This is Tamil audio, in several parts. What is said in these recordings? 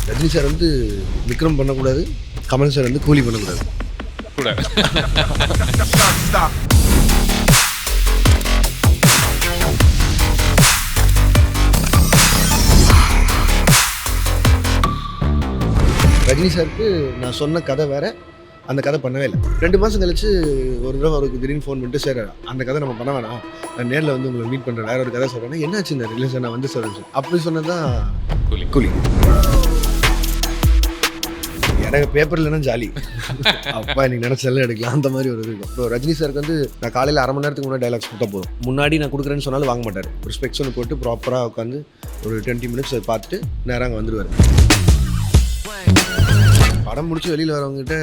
ரஜினி சார் வந்து விக்ரம் பண்ணக்கூடாது, கமல் சார் வந்து கூலி பண்ணக்கூடாது கூட. ரஜினி சாருக்கு நான் சொன்ன கதை வேற, அந்த கதை பண்ணவே இல்லை. 2 மாதம் கழிச்சு ஒரு தடவை அவருக்கு திடீர்னு ஃபோன் பண்ணிட்டு, சார் அந்த கதை நம்ம பண்ண வேணாம், நான் நேரில் வந்து உங்களை மீட் பண்ணுறேன், வேற ஒரு கதை சொல்கிறேன்னா என்னாச்சு இந்த இல்லை சார் நான் வந்து சார் அப்படி சொன்னது தான் கூலி. கூலி. எனக்கு பேப்பர் இல்லைன்னா ஜாலி, அப்பா எனக்கு நினச்செல்லாம் எடுக்கலாம், அந்த மாதிரி ஒரு இது இருக்கும். இப்போ ரஜினி சாருக்கு வந்து நான் காலையில் அரை மணி நேரத்துக்கு முன்னாடி டைலாக்ஸ் கொடுத்தா போதும், முன்னாடி நான் கொடுக்குறேன்னு சொன்னாலும் வாங்க மாட்டார். ஒரு ஸ்பெக்ஸ் ஒன்று போட்டு ப்ராப்பராக உட்காந்து ஒரு 20 மினிட்ஸ் அதை பார்த்துட்டு நேராக அங்கே வந்துடுவார். படம் முடிச்சு வெளியில் வரவங்ககிட்ட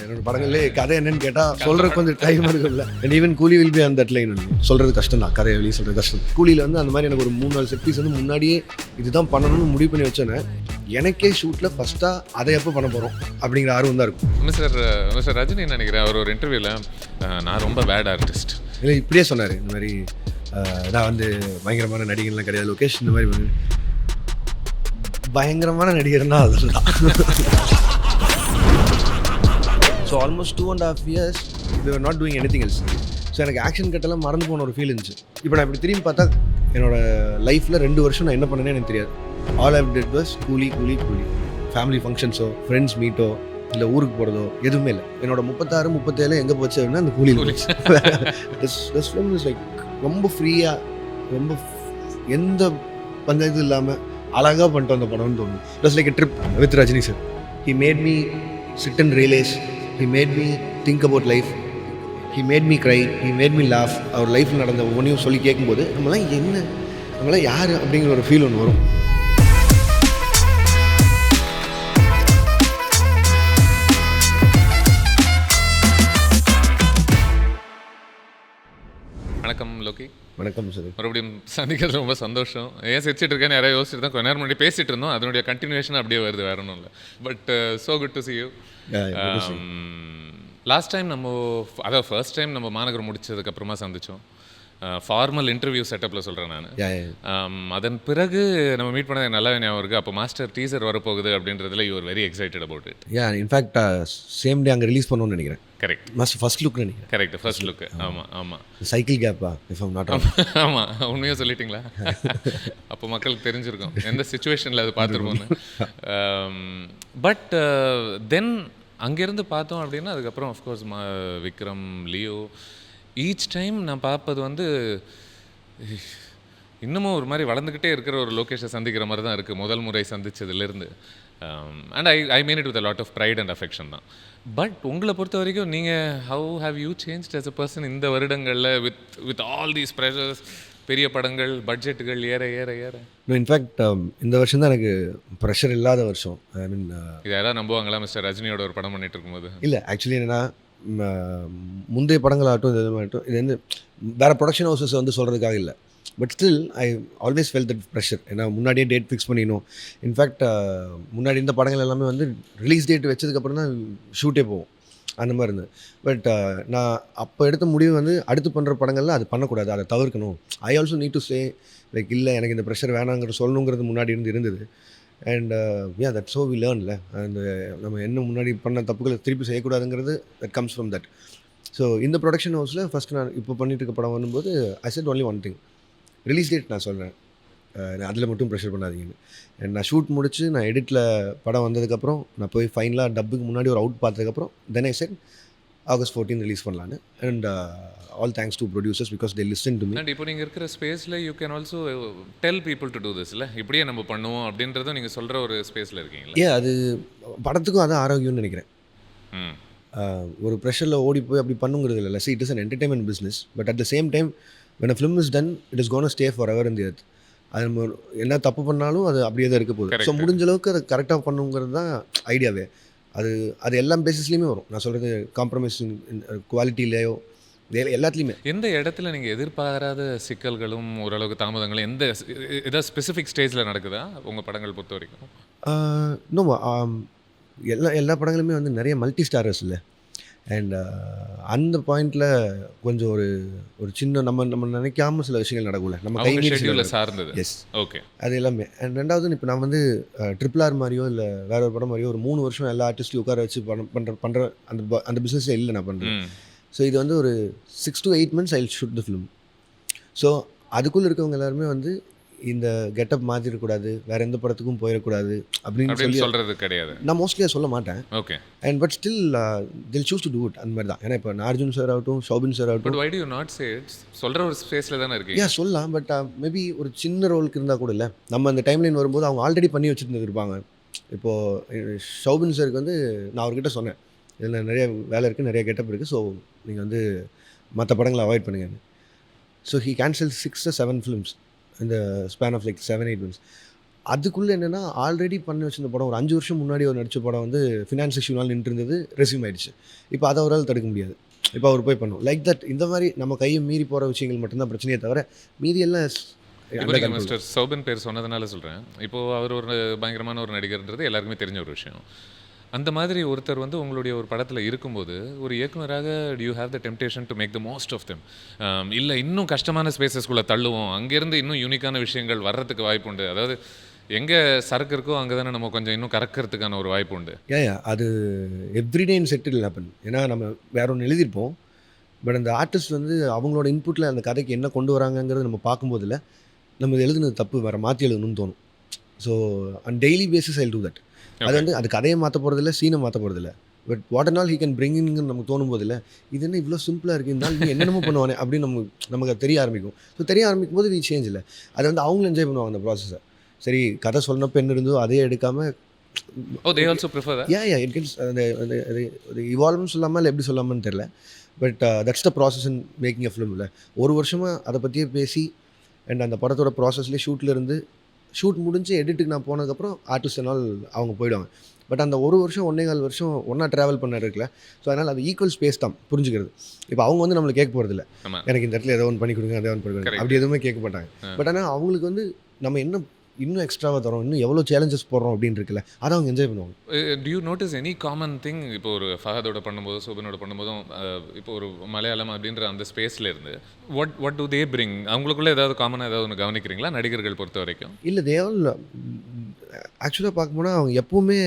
என்னோட படங்களே கதை என்னன்னு கேட்டால் சொல்கிறதுக்கு கொஞ்சம் டைம் இருக்குல்ல. அண்ட் ஈவன் கூலி வில் பி அந்த லைன் சொல்கிறது கஷ்டம் தான், கதையை வெளியே சொல்கிறது கஷ்டம். கூலியில் வந்து அந்த மாதிரி எனக்கு ஒரு 3-4 செட் பீஸ் வந்து முன்னாடியே இதுதான் பண்ணணும்னு முடிவு பண்ணி வச்சோன்னே எனக்கே ஷூட்டில் ஃபஸ்ட்டாக அதை எப்போ பண்ண போகிறோம் அப்படிங்கிற ஆர்வம் தான் இருக்கும். மிஸ்டர் ரஜினி நினைக்கிறேன் அவர் ஒரு இன்டர்வியூவில் நான் ரொம்ப பேட் ஆர்டிஸ்ட் இல்லை இப்படியே சொன்னார், இந்த மாதிரி நான் வந்து பயங்கரமான நடிகர்லாம் கிடையாது லோகேஷ், இந்த மாதிரி பயங்கரமான நடிகர்னா அதுதான். So almost 2.5 years we were not doing anything else. So எனக்கு ஆக்ஷன் கட்டெல்லாம் மறந்து போன ஒரு ஃபீல் இருந்துச்சு. இப்போ நான் இப்படி திரும்பி பார்த்தா என்னோட லைஃப்பில் 2 வருஷம் நான் என்ன பண்ணேன்னு எனக்கு தெரியாது. ஆல் ஐ டிட் வாஸ் கூலி கூலி கூலி. ஃபேமிலி ஃபங்க்ஷன்ஸோ ஃப்ரெண்ட்ஸ் மீட்டோ இல்லை ஊருக்கு போகிறதோ எதுவுமே இல்லை. என்னோட 36-37 எங்கே போச்சு அப்படின்னா அந்த கூலியில் போச்சு. திஸ் ஃபிலிம் இஸ் லைக் ரொம்ப ஃப்ரீயாக, ரொம்ப எந்த பஞ்சாயத்தும் இல்லாமல் அழகாக பண்ணிட்டு வந்த படம்னு தோணும். It's like a trip with Rajini sir. He made me sit and realise, he made me think about life, he made me cry, he made me laugh. அவர் லைஃப்பில் நடந்த ஒவ்வொன்றையும் சொல்லி கேட்கும்போது நம்மளாம் யார் அப்படிங்கிற ஒரு ஃபீல் ஒன்று வரும். வணக்கம் லோகி. வணக்கம் சார். மறுபடியும் சந்திக்கிறது ரொம்ப சந்தோஷம். ஏன் சிரிச்சிட்டு இருக்கேன்னு யாராவது யோசிச்சுட்டு தான் கொஞ்ச நேரம் முன்னாடி பேசிகிட்டு இருந்தோம், அதனுடைய கண்டினியூஷன் அப்படியே வருது, வேற ஒன்றும் இல்லை. But so good to C you. Last time அதாவது ஃபர்ஸ்ட் டைம் நம்ம மாநகரம் முடிச்சதுக்கப்புறமா சந்தித்தோம். ஃபார்மல் இன்டர்வியூ செட்டப்பில் சொல்கிறேன் நான். அதன் பிறகு நம்ம மீட் பண்ணது நல்லா ஞாபகம் இருக்குது. அப்போ மாஸ்டர் டீசர் வரப்போகுது அப்படின்றதுல you are very excited about it. In fact same day அங்கே ரிலீஸ் பண்ணணும்னு நினைக்கிறேன். கரெக்ட். ஃபர்ஸ்ட் லுக் நினைக்கிறேன். Correct, first look. ஆமாம். சைக்கிள் கேப்பா இஃப் ஐம் நாட். ஆமாம், உண்மையாக சொல்லிட்டீங்களா? அப்போ மக்களுக்கு தெரிஞ்சிருக்கும் எந்த சுச்சுவேஷனில் அது பார்த்துருப்போன்னு. பட் தென் அங்கேருந்து பார்த்தோம் அப்படின்னா அதுக்கப்புறம் of course Vikram, Leo, each time நான் பார்ப்பது வந்து இன்னமும் ஒரு மாதிரி வளர்ந்துக்கிட்டே இருக்கிற ஒரு லோகேஷை சந்திக்கிற மாதிரி தான் இருக்குது முதல் முறை சந்தித்ததுலேருந்து. And I mean it with a lot of pride and affection தான். பட் உங்களை பொறுத்த வரைக்கும் நீங்கள் how have you changed as a person இந்த வருடங்களில் வித் ஆல் தீஸ் ப்ரெஷர்ஸ், பெரிய படங்கள், பட்ஜெட்டுகள் ஏற ஏற ஏற? இன்ஃபேக்ட் இந்த வருஷம் தான் எனக்கு ப்ரெஷர் இல்லாத வருஷம். ஐ மீன் இது யாராவது நம்புவாங்களா மிஸ்டர் ரஜினியோட ஒரு படம் பண்ணிட்டு இருக்கும்போது? இல்லை, ஆக்சுவலி என்னென்னா முந்தைய படங்களாகட்டும் இது எதுவாகட்டும், இது வந்து வேறு ப்ரொடக்ஷன் ஹவுசஸ் வந்து சொல்கிறதுக்காக இல்லை. But still I always felt that pressure. ஏன்னா முன்னாடியே டேட் ஃபிக்ஸ் பண்ணிடணும். இன்ஃபேக்ட் முன்னாடி இந்த படங்கள் எல்லாமே வந்து ரிலீஸ் டேட் வச்சதுக்கப்புறம் தான் ஷூட்டே போகும், அந்த மாதிரி இருந்தது. பட் நான் அப்போ எடுத்த முடிவு வந்து அடுத்து பண்ணுற படங்கள்லாம் அது பண்ணக்கூடாது, அதை தவிர்க்கணும். I also need to say like இல்லை எனக்கு இந்த ப்ரெஷர் வேணாங்கிற சொல்லணுங்கிறது முன்னாடி இருந்தது. அண்ட் தட்ஸ் ஸோ வி லேர்ன்ல. அந்த நம்ம என்ன முன்னாடி பண்ண தப்புகளை திருப்பி செய்யக்கூடாதுங்கிறது that comes from that. So இந்த ப்ரொடக்ஷன் ஹவுஸில் ஃபஸ்ட் நான் இப்போ பண்ணிட்டு இருக்க படம் வரும்போது I said only one thing, release date நான் சொல்கிறேன், அதில் மட்டும் ப்ரெஷர் பண்ணாதீங்கன்னு. அண்ட் நான் ஷூட் முடிச்சு நான் எடிட்டில் படம் வந்ததுக்கப்புறம் நான் போய் ஃபைனலாக டப்புக்கு முன்னாடி ஒரு அவுட் பார்த்ததுக்கப்புறம் தென் ஐ செட் August 14 ரிலீஸ் பண்ணலான்னு. And all thanks to producers because they listen to me. And இப்போ நீங்கள் இருக்கிற ஸ்பேஸில் you can also tell people to do this, இல்லை இப்படியே நம்ம பண்ணுவோம் அப்படின்றதும் நீங்கள் சொல்கிற ஒரு ஸ்பேஸில் இருக்கீங்களா? அது படத்துக்கும் அதான் ஆரோக்கியம்னு நினைக்கிறேன். ஒரு ப்ரெஷரில் ஓடி போய் அப்படி பண்ணுங்கிறது இல்லை. See, it is an entertainment business, but at the same time when a film is done it is going to stay forever in the earth. அது நம்ம என்ன தப்பு பண்ணாலும் அது அப்படியே தான் இருக்க போகுது. ஸோ முடிஞ்ச அளவுக்கு அதை கரெக்டாக பண்ணுங்கிறது தான் ஐடியாவே. அது எல்லா பேசிஸ்லேயுமே வரும். நான் சொல்கிறது காம்ப்ரமைஸ் குவாலிட்டிலேயோ எல்லாத்துலேயுமே. எந்த இடத்துல நீங்கள் எதிர்பாராத சிக்கல்களும் ஓரளவுக்கு தாமதங்களும் ஏதாவது ஸ்பெசிஃபிக் ஸ்டேஜில் நடக்குதா உங்கள் படங்கள் பொறுத்த வரைக்கும்? இன்னும் எல்லா படங்களுமே வந்து நிறைய மல்டி ஸ்டாரர்ஸ் இல்லை. அண்ட் அந்த பாயிண்டில் கொஞ்சம் ஒரு ஒரு சின்ன நம்ம நம்ம நினைக்காம சில விஷயங்கள் நடக்கும்ல, நம்ம கை அவங்க மீறி ஷெட்யூலில் சார்ந்தது. S okay. அது எல்லாமே. அண்ட் ரெண்டாவது இப்போ நான் வந்து ட்ரிபிள் ஆர் மாதிரியோ இல்லை வேற ஒரு படம் மாதிரியோ ஒரு 3 வருஷம் எல்லா ஆர்டிஸ்ட்டையும் உட்கார வச்சு பண்ணுற அந்த பிஸ்னஸே இல்லை நான் பண்ணுறேன். ஸோ இது வந்து ஒரு 6 to 8 months I shoot the film. So அதுக்குள்ளே இருக்கவங்க எல்லாருமே வந்து இந்த கெட்டப் மாற்றிடக்கூடாது, வேறு எந்த படத்துக்கும் போயிடக்கூடாது அப்படின்னு சொல்லி சொல்கிறது கிடையாது. நான் மோஸ்ட்லி சொல்ல மாட்டேன். Okay. And but still they'll choose to do it அந்த மாதிரி தான். ஏன்னா இப்போ அர்ஜுன் சார் ஆகட்டும், ஷோபின் சார் ஆகட்டும். But why do you not say it? சொல்கிற ஒரு ஸ்பேஸில் தானே இருக்கீங்க. ஏன் சொல்லலாம், பட் மேபி ஒரு சின்ன ரோலுக்கு இருந்தால் கூட இல்லை, நம்ம அந்த டைம்லைன் வரும்போது அவங்க ஆல்ரெடி பண்ணி வச்சுருந்துருப்பாங்க. இப்போது ஷோபின் சாருக்கு வந்து நான் அவர்கிட்ட சொன்னேன், இதில் நிறைய வேலை இருக்குது, நிறைய கெட்டப் இருக்குது, ஸோ நீங்கள் வந்து மற்ற படங்களை அவாய்ட் பண்ணுங்கன்னு. So he cancel 6 or 7 films இந்த ஸ்பேன் ஆஃப் லைக் 7-8 months. அதுக்குள்ளே என்னென்னா ஆல்ரெடி பண்ணி வச்சிருந்த படம் ஒரு 5 வருஷம் முன்னாடி ஒரு நடித்த படம் வந்து ஃபினான்ஸ் இஷ்யூனால் நின்று இருந்தது, ரெஸ்யூம் ஆயிடுச்சு. இப்போ அதை அவரால் தடுக்க முடியாது. இப்போ அவர் போய் பண்ணும் லைக் தட். இந்த மாதிரி நம்ம கையை மீறி போகிற விஷயங்கள் மட்டும்தான் பிரச்சனையே தவிர மீதி எல்லாம் மிஸ்டர் சௌபின் பேர் சொன்னதுனால சொல்கிறேன். இப்போது அவர் ஒரு பயங்கரமான ஒரு நடிகர்ன்றது எல்லாருக்குமே தெரிஞ்ச ஒரு விஷயம். அந்த மாதிரி ஒருத்தர் வந்து உங்களுடைய ஒரு படத்தில் இருக்கும்போது ஒரு இயக்குனராக do you have the temptation to make the most of them? இல்லை இன்னும் கஷ்டமான ஸ்பேசஸ்குள்ளே தள்ளுவோம், அங்கேருந்து இன்னும் யூனிக்கான விஷயங்கள் வர்றதுக்கு வாய்ப்பு உண்டு. அதாவது எங்கே சரக்கு இருக்கோ அங்கே தானே நம்ம கொஞ்சம் இன்னும் கறக்கிறதுக்கான ஒரு வாய்ப்பு உண்டு. ஏன் அது எவ்ரிடே இன் செட்டில் ஹேப்பன். ஏன்னா நம்ம வேற ஒன்று எழுதியிருப்போம், பட் அந்த ஆர்டிஸ்ட் வந்து அவங்களோட இன்புட்டில் அந்த கதைக்கு என்ன கொண்டு வராங்கங்கிறது நம்ம பார்க்கும்போதில் நம்ம எழுதுனது தப்பு, வேறு மாற்றி எழுதணும்னு தோணும். So on daily basis I do that. அது வந்து அது கதையை மாற்ற போகிறதில்ல, சீனை மாற்ற போகிறதில்ல, but what and all he can bring இன்னு நமக்கு தோணும் போதில்ல, இது என்ன இவ்வளோ சிம்பிளாக இருக்குது, இருந்தாலும் நீ என்னென்னமோ பண்ணுவானே அப்படின்னு நமக்கு தெரிய ஆரம்பிக்கும். ஸோ தெரிய ஆரம்பிக்கும் போது வி சேஞ்ச் இல்லை, அதை வந்து அவங்களும் என்ஜாய் பண்ணுவாங்க அந்த ப்ராசஸை. சரி கதை சொன்னப்போ என்ன இருந்தோ அதே எடுக்காமல் they also prefer that. It gets அது இவால்வ்னு சொல்லாமல் இல்லை எப்படி சொல்லாமன்னு தெரில, but that's the process in making a film. இல்லை ஒரு வருஷமாக அதை பற்றியே பேசி அண்ட் அந்த படத்தோட ப்ராசஸ்லேயே ஷூட்லேருந்து ஷூட் முடிஞ்சு எடிட்டுக்கு நான் போனதுக்கப்புறம் ஆர்டிஸ்ட் நாள் அவங்க போயிடுவாங்க. பட் அந்த ஒரு வருஷம் 1.25 வருஷம் ஒன்றா ட்ராவல் பண்ண இருக்குல்ல, ஸோ அதனால் அது ஈக்குவல் ஸ்பேஸ் தான் புரிஞ்சுக்கிறது. இப்போ அவங்க வந்து நம்மளை கேட்க போகிறதில்ல, எனக்கு இந்த இடத்துல ஏதோ ஒன்று பண்ணி கொடுங்க, ஏதோ ஒன்று பண்ணி கொடுங்க, அப்படி எதுவுமே கேட்க மாட்டாங்க. பட் ஆனால் அவங்களுக்கு வந்து நம்ம என்ன இன்னும் எக்ஸ்ட்ராவாக தரோம், இன்னும் எவ்வளோ சேலஞ்சஸ் போடுறோம் அப்படின்னு இருக்குல்ல, அதை அவங்க என்ஜாய் பண்ணுவாங்க. To you notice any common thing? இப்போ ஒரு ஃபஹதோட பண்ணும்போது, சோபனோட பண்ணும்போதும், இப்போ ஒரு மலையாளம் அப்படின்ற அந்த ஸ்பேஸில் இருந்து what do they bring? அவங்களுக்குள்ள ஏதாவது காமனாக ஏதாவது ஒன்று கவனிக்கிறீங்களா நடீகர்கள் பொறுத்த வரைக்கும்? இல்லை தேவல் ஆக்சுவலாக பார்க்க போனால் அவங்க எப்போவுமே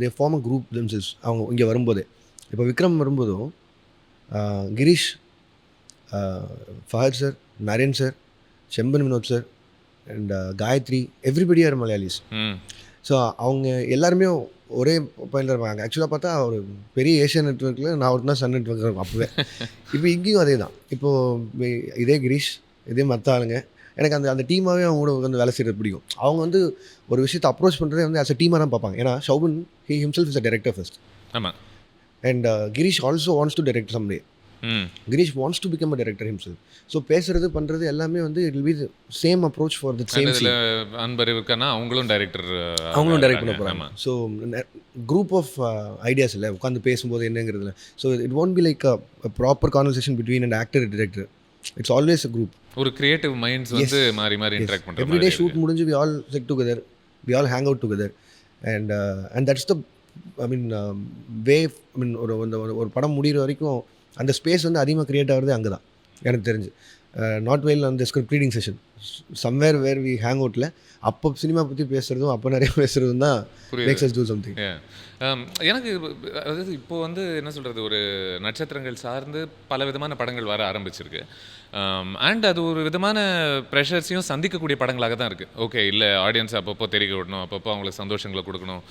they form a group themselves. அவங்க இங்கே வரும்போதே, இப்போ விக்ரம் வரும்போதும் Girish, Fahadh sir, Naren sir, Chemban Vinod sir and Gayathri, everybody are Malayalis. So அவங்க எல்லாருமே ஒரே பாயிண்டில் இருப்பாங்க. ஆக்சுவலாக பார்த்தா ஒரு பெரிய ஏஷியன் நெட்ஒர்க்கில் நான் ஒரு தான் சன் நெட்ஒர்க் இருக்கும் அப்போவே. இப்போ இங்கேயும் அதே தான். இப்போது இதே கிரீஷ், இதே மற்ற ஆளுங்க, எனக்கு அந்த டீமாகவே அவங்க கூட வந்து வேலை செய்கிறது பிடிக்கும். அவங்க வந்து ஒரு விஷயத்தை அப்ரோச் பண்ணுறதே வந்து ஆஸ் அ டீமாக தான் பார்ப்பாங்க. ஏன்னா Soubin he himself is a director first. ஆமாம். And Girish also wants to direct someday. Girish wants to become a director himself. So பேசுறது பண்ணுறது எல்லாமே வந்து it will be the same approach for the same scene. அன்பர் இருக்கானா அவங்களும் டைரக்ட் பண்ண போகிறாங்க. ஸோ குரூப் ஆஃப் ஐடியாஸ் இல்லை உட்காந்து பேசும்போது என்னங்கிறதுல. So it won't be like a proper conversation between and actor director. It's always a group. ஒரு கிரியேட்டிவ் மைண்ட்ஸ் வந்து மாறி மாறி இன்டராக்ட் பண்ணுறாங்க. எவ்ரிடே ஷூட் முடிஞ்சு we all sit together, we all hang out together and that's the way. ஒரு படம் முடிகிற வரைக்கும் அந்த ஸ்பேஸ் வந்து அதிகமாக க்ரியேட் ஆகிறது அங்கே தான் எனக்கு தெரிஞ்சு. நாட் வெல் அந்த script reading session, somewhere we வி ஹேங் அவுட்டில் அப்போ சினிமா பற்றி பேசுகிறதும் அப்போ நிறைய பேசுகிறதும் தான் மேக்ஸ் அஸ் டூ சம்திங். எனக்கு அதாவது இப்போ வந்து என்ன சொல்கிறது, ஒரு நட்சத்திரங்கள் சார்ந்து பல விதமான படங்கள் வர ஆரம்பிச்சிருக்கு. அண்ட் அது ஒரு விதமான ப்ரெஷர்ஸையும் சந்திக்கக்கூடிய படங்களாக தான் இருக்குது. ஓகே, இல்லை ஆடியன்ஸ் அப்பப்போ தெரிவிக்க விடணும், அப்பப்போ அவங்களுக்கு சந்தோஷங்களை கொடுக்கணும்,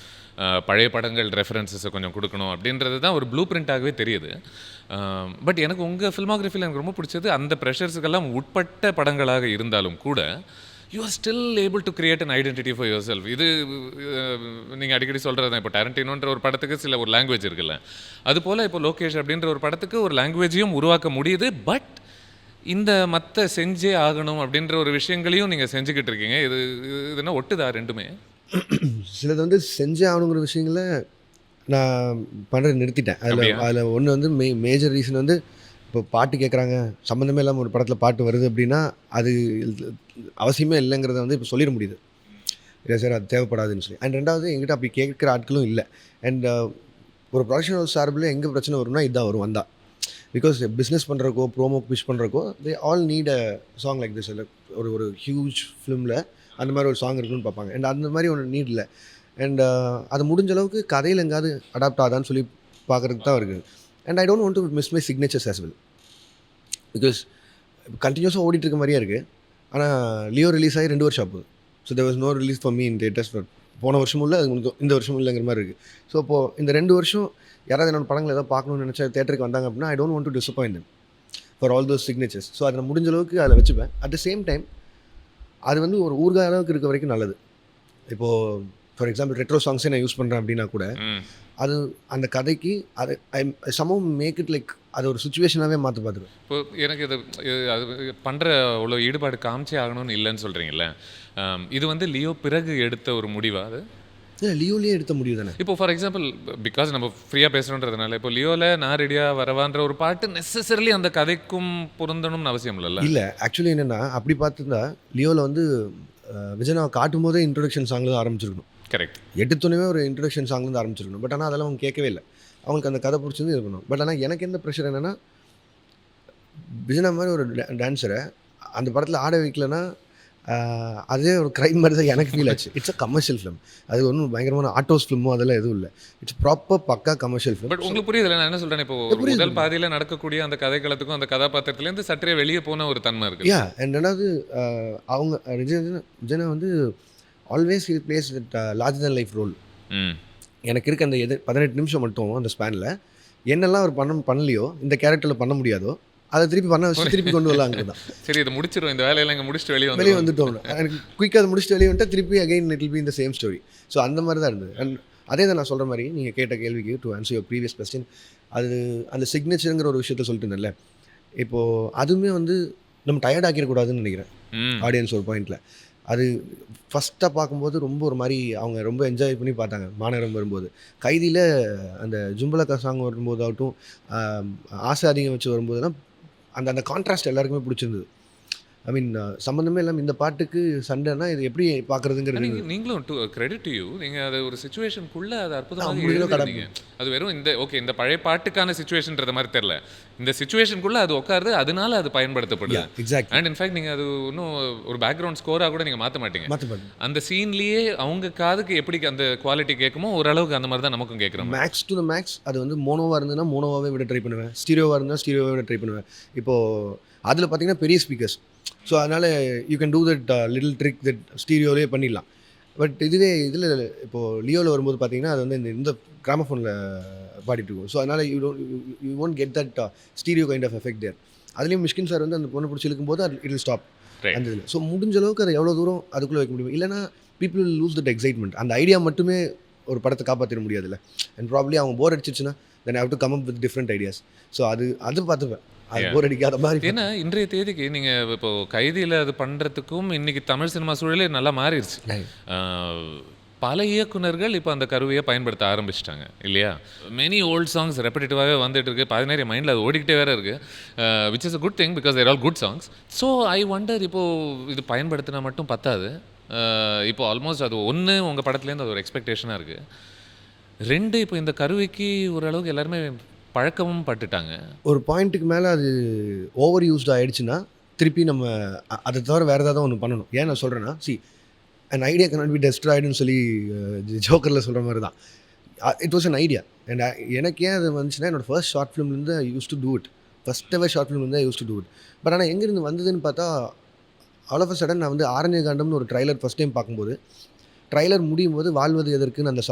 பழைய படங்கள் ரெஃபரன்ஸஸை கொஞ்சம் கொடுக்கணும் அப்படின்றது தான் ஒரு ப்ளூ பிரிண்ட்டாகவே தெரியுது. பட் எனக்கு உங்கள் ஃபில்மோகிராஃபியில் எனக்கு ரொம்ப பிடிச்சது அந்த ப்ரெஷர்ஸுக்கெல்லாம் உட்பட்ட படங்களாக இருந்தாலும் கூட you are still able to create an identity for your self. இது நீங்கள் அடிக்கடி சொல்கிறது தான். இப்போ டாரண்டினோன்ற ஒரு படத்துக்கு சில ஒரு லாங்குவேஜ் இருக்குல்ல, அதுபோல் இப்போ லோகேஷ் அப்படின்ற ஒரு படத்துக்கு ஒரு லாங்குவேஜையும் உருவாக்க முடியுது. பட் இந்த மற்ற செஞ்சே ஆகணும் அப்படின்ற ஒரு விஷயங்களையும் நீங்கள் செஞ்சுக்கிட்டு இருக்கீங்க. இதுனா ஒட்டுதா ரெண்டுமே? சிலது வந்து செஞ்சே ஆகணுங்கிற விஷயங்களை நான் பண்ணுறது நிறுத்திட்டேன். அதில் ஒன்று வந்து மேஜர் ரீசன் வந்து இப்போ பாட்டு கேட்குறாங்க, சம்மந்தமே இல்லாமல் ஒரு படத்தில் பாட்டு வருது அப்படின்னா அது அவசியமே இல்லைங்கிறத வந்து இப்போ சொல்லிட முடியுது. இல்லை சார் அது தேவைப்படாதுன்னு சொல்லி. அண்ட் ரெண்டாவது எங்கிட்ட அப்படி கேட்குற ஆட்களும் இல்லை. அண்ட் ஒரு ப்ரொடக்ஷன் ஹவுஸ் சார்பில் எங்கே பிரச்சனை வரும்னா இதான் வரும் வந்தா. பிகாஸ் பிஸ்னஸ் பண்ணுறக்கோ ப்ரோமோ புஷ் பண்ணுறக்கோ they all need a song like this. இல்லை ஒரு ஹியூஜ் ஃபிலிமில் அந்த மாதிரி ஒரு சாங் இருக்குன்னு பார்ப்பாங்க. அண்ட் அந்த மாதிரி ஒன்று நீட் இல்லை. அண்ட் அது முடிஞ்ச அளவுக்கு கதையில் எங்காவது அடாப்ட் ஆதான்னு சொல்லி பார்க்குறதுக்கு தான் இருக்குது. And I don't want to miss my signatures as well. Because கண்டினியூஸாக ஓடிட்டு இருக்க மாதிரியே இருக்குது. ஆனால் லியோ ரிலீஸ் ஆகி 2 வருஷம் ஆகுது. So there was no release for me in theatres. போன வருஷமும் இல்லை, அது இந்த வருஷமும் இல்லைங்கிற மாதிரி இருக்குது. ஸோ இப்போது இந்த 2 வருஷம் யாராவது என்னோட படங்கள் ஏதாவது பார்க்கணும்னு நினச்சா தேட்டருக்கு வந்தாங்க அப்படின்னா I don't want to disappoint them for all those signatures. So அதை நான் முடிஞ்ச அளவுக்கு அதில் வச்சுப்பேன். அட் த சேம் டைம் அது வந்து ஒரு ஊர்கால அளவுக்கு இருக்க வரைக்கும் நல்லது. இப்போது ஃபார் எக்ஸாம்பிள் ரெட்ரோ சாங்ஸே நான் யூஸ் பண்ணுறேன் அப்படின்னா கூட அது அந்த கதைக்கு அது ஐ சமம் மேக் இட் லைக் அது ஒரு சுச்சுவேஷனாகவே மாற்ற பார்த்துருவேன். இப்போ எனக்கு அது பண்ணுற அவ்வளோ ஈடுபாடு காமிச்சே ஆகணும்னு இல்லைன்னு சொல்கிறீங்கல்ல. இது வந்து லியோ பிறகு எடுத்த ஒரு முடிவா அது? இல்லை, லியோலேயே எடுத்த முடிவு தானே. இப்போ ஃபார் எக்ஸாம்பிள் பிகாஸ் நம்ம ஃப்ரீயாக பேசுகிறோன்றதுனால இப்போ லியோவில் நான் ரெடியாக வரவான்ற ஒரு பாட்டு நெசசரிலி அந்த கதைக்கும் பொருந்தணும்னு அவசியம் இல்லைல்ல. இல்லை, ஆக்சுவலி என்னென்னா அப்படி பார்த்துருந்தா லியோவில் வந்து விஜயனாவை காட்டும் போதே இன்ட்ரொடக்ஷன் சாங்கில் ஆரம்பிச்சிருக்கணும். கரெக்ட். எடுத்துனவே ஒரு இன்ட்ரடக்ஷன் சாங்லேருந்து ஆரம்பிச்சிருக்கணும். பட் ஆனால் அதெல்லாம் அவங்க கேட்கவே இல்லை. அவங்களுக்கு அந்த கதை பிடிச்சிருந்து இருக்கணும். பட் ஆனால் எனக்கு எந்த ப்ரெஷர் என்னென்னா விஜயனா மாதிரி ஒரு டான்ஸரை அந்த படத்தில் ஆட வைக்கலன்னா அதே ஒரு க்ரைம் மாதிரி தான் எனக்கு ஃபீல் ஆச்சு. It's a commercial film. அது ஒன்றும் பயங்கரமான ஆட்டோஸ் ஃபிலிமோ அதெல்லாம் எதுவும் இல்லை. இட்ஸ் ப்ராப்பர் பக்கா கமர்ஷியல் ஃபிலிம். பட் உங்களுக்கு புரியுதுல்ல நான் என்ன சொல்கிறேன்? இப்போ முதல் பாதியில் நடக்கக்கூடிய அந்த கதைக்களத்துக்கும் அந்த கதாபாத்திரத்துலேருந்து சற்றே வெளியே போன ஒரு தன்மை இருக்குது. யா, அண்ட் ரெண்டாவது அவங்க விஜயனா வந்து always he plays that larger than life role. எனக்கு இருக்க அந்த 18 நிமிஷம் மட்டும் அந்த ஸ்பேனில் என்னெல்லாம் அவர் பண்ணலையோ இந்த கேரக்டரில் பண்ண முடியாதோ அதை திருப்பி பண்ண வச்சு திருப்பி கொண்டு வரலாங்க தான். சரி, இதை முடிச்சிடும், இந்த வேலையெல்லாம் இங்கே முடிச்சுட்டு வெளியே வந்துட்டோம். எனக்கு குயிக்காக அதை முடிச்சுட்டு வெளியே வந்துட்டு திருப்பி அகைன் இட் வில் பி இந்த சேம் ஸ்டோரி. ஸோ அந்த மாதிரி தான் இருந்தது. அண்ட் அதே தான் நான் சொல்கிற மாதிரி நீங்கள் கேட்ட கேள்விக்கு to answer your previous question, அது அந்த சிக்னேச்சருங்கிற ஒரு விஷயத்த சொல்லிட்டு இருந்தேன்ல, இப்போது அதுவுமே வந்து நம்ம டயர்ட் ஆக்கிடக்கூடாதுன்னு நினைக்கிறேன் ஆடியன்ஸ் ஒரு பாயிண்டில். அது ஃபஸ்ட்டாக பார்க்கும்போது ரொம்ப ஒரு மாதிரி அவங்க ரொம்ப என்ஜாய் பண்ணி பார்த்தாங்க. மாநகரம் வரும்போது, கைதியில் அந்த ஜும்பலக்கா சாங் வரும்போது ஆகட்டும், ஆசை அதிகம் வச்சு வரும்போதெல்லாம் அந்த அந்த கான்ட்ராஸ்ட் எல்லாருக்குமே பிடிச்சிருந்தது. ஐ மீன் சம்மந்தமே இல்லாமல் இந்த பாட்டுக்கு சண்டைனா இது எப்படி பார்க்குறதுங்கிறது. நீங்களும் கிரெடிட் டு யூ, நீங்கள் அது ஒரு சுச்சுவேஷனுக்குள்ளே அது அற்புதமாக அது வெறும் இந்த ஓகே இந்த பழைய பாட்டுக்கான சுச்சுவேஷன்றது மாதிரி தெரில, இந்த சுச்சுவேஷனுக்குள்ளே அது உட்காருது, அதனால அது பயன்படுத்தப்படுது. எக்ஸாக்ட். அண்ட் இன்ஃபேக்ட் நீங்கள் அது இன்னும் ஒரு பேக்ரவுண்ட் ஸ்கோராக கூட நீங்கள் மாற்ற மாட்டீங்க. அந்த சீன்லேயே அவங்க காதுக்கு எப்படி அந்த குவாலிட்டி கேட்குமோ ஓரளவுக்கு அந்த மாதிரி தான் நமக்கும் கேட்குறோம். மேக்ஸ் டு த மேக்ஸ் அது வந்து மோனோவாக இருந்ததுன்னா மோனோவாகவே விட ட்ரை பண்ணுவேன், ஸ்டீரியோவாக இருந்தால் ஸ்டீரியோவாக விட ட்ரை பண்ணுவேன். இப்போது அதில் பார்த்தீங்கன்னா பெரிய ஸ்பீக்கர்ஸ், ஸோ அதனால் you can do that little trick that ஸ்டீரியோலேயே பண்ணிடலாம். பட் இதுவே இதில் இப்போது லியோவில் வரும்போது பார்த்தீங்கன்னா அது வந்து இந்த கிராமஃபோனில் பாடிட்டு இருக்கும். ஸோ அதனால் you won't get that stereo kind of effect there. அதுலேயும் மிஷ்கின் சார் வந்து அந்த பொண்ணை பிடிச்சி இழுக்கும்போது அது இட் வில் ஸ்டாப் அந்த இதில். ஸோ முடிஞ்ச அளவுக்கு அதை எவ்வளோ தூரம் அதுக்குள்ளே வைக்க முடியும், இல்லைனா people will lose that excitement. அந்த ஐடியா மட்டுமே ஒரு படத்தை காப்பாற்றிட முடியாதுல்ல. அண்ட் ப்ராப்ளி அவங்க போர் அடிச்சிச்சுன்னா then have to come up with different ideas. So அது பார்த்துப்பேன், அது போர் அடிக்காத மாதிரி. ஏன்னா இன்றைய தேதிக்கு நீங்கள் இப்போ கைதியில் அது பண்ணுறதுக்கும் இன்றைக்கி தமிழ் சினிமா சூழலே நல்லா மாறிடுச்சு. பல இயக்குனர்கள் இப்போ அந்த கருவியை பயன்படுத்த ஆரம்பிச்சிட்டாங்க இல்லையா? மெனி ஓல்ட் சாங்ஸ் ரெப்படேட்டிவாகவே வந்துட்டு இருக்குது. பாதி நேரம் மைண்டில் அது ஓடிக்கிட்டே வேறு இருக்குது, which is a good thing because they're all good songs. So I wonder இப்போது இது பயன்படுத்தினா மட்டும் பத்தாது. இப்போ ஆல்மோஸ்ட் அது ஒன்று உங்கள் படத்துலேருந்து அது ஒரு எக்ஸ்பெக்டேஷனாக இருக்குது. 2 இப்போ இந்த கருவிக்கு ஓரளவுக்கு எல்லாருமே பழக்கமும் பட்டுட்டாங்க. ஒரு பாயிண்ட்டுக்கு மேலே அது ஓவர் யூஸ்ட் ஆகிடுச்சுன்னா திருப்பி நம்ம அதை தவிர வேறு ஏதாவது ஒன்று பண்ணணும். ஏன் நான் சொல்கிறேன்னா, அண்ட் ஐடியா cannot be destroyedன்னு சொல்லி ஜோக்கரில் சொல்கிற மாதிரி தான். It was an idea. And எனக்கு ஏன் அது வந்துச்சுன்னா என்னோடய ஃபர்ஸ்ட் ஷார்ட் ஃபிலிம்லேருந்து I use to do it. First ever short ஃபிலிம்லேருந்து I use to do it. But ஆனால் எங்கேருந்து வந்ததுன்னு பார்த்தா ஆல் ஆஃப் அ சடன் நான் வந்து ஆரண்ய காண்டம்னு ஒரு ட்ரைலர் ஃபஸ்ட் டைம் பார்க்கும்போது, ட்ரைலர் முடியும் போது வாழ்வது எதற்குன்னு அந்த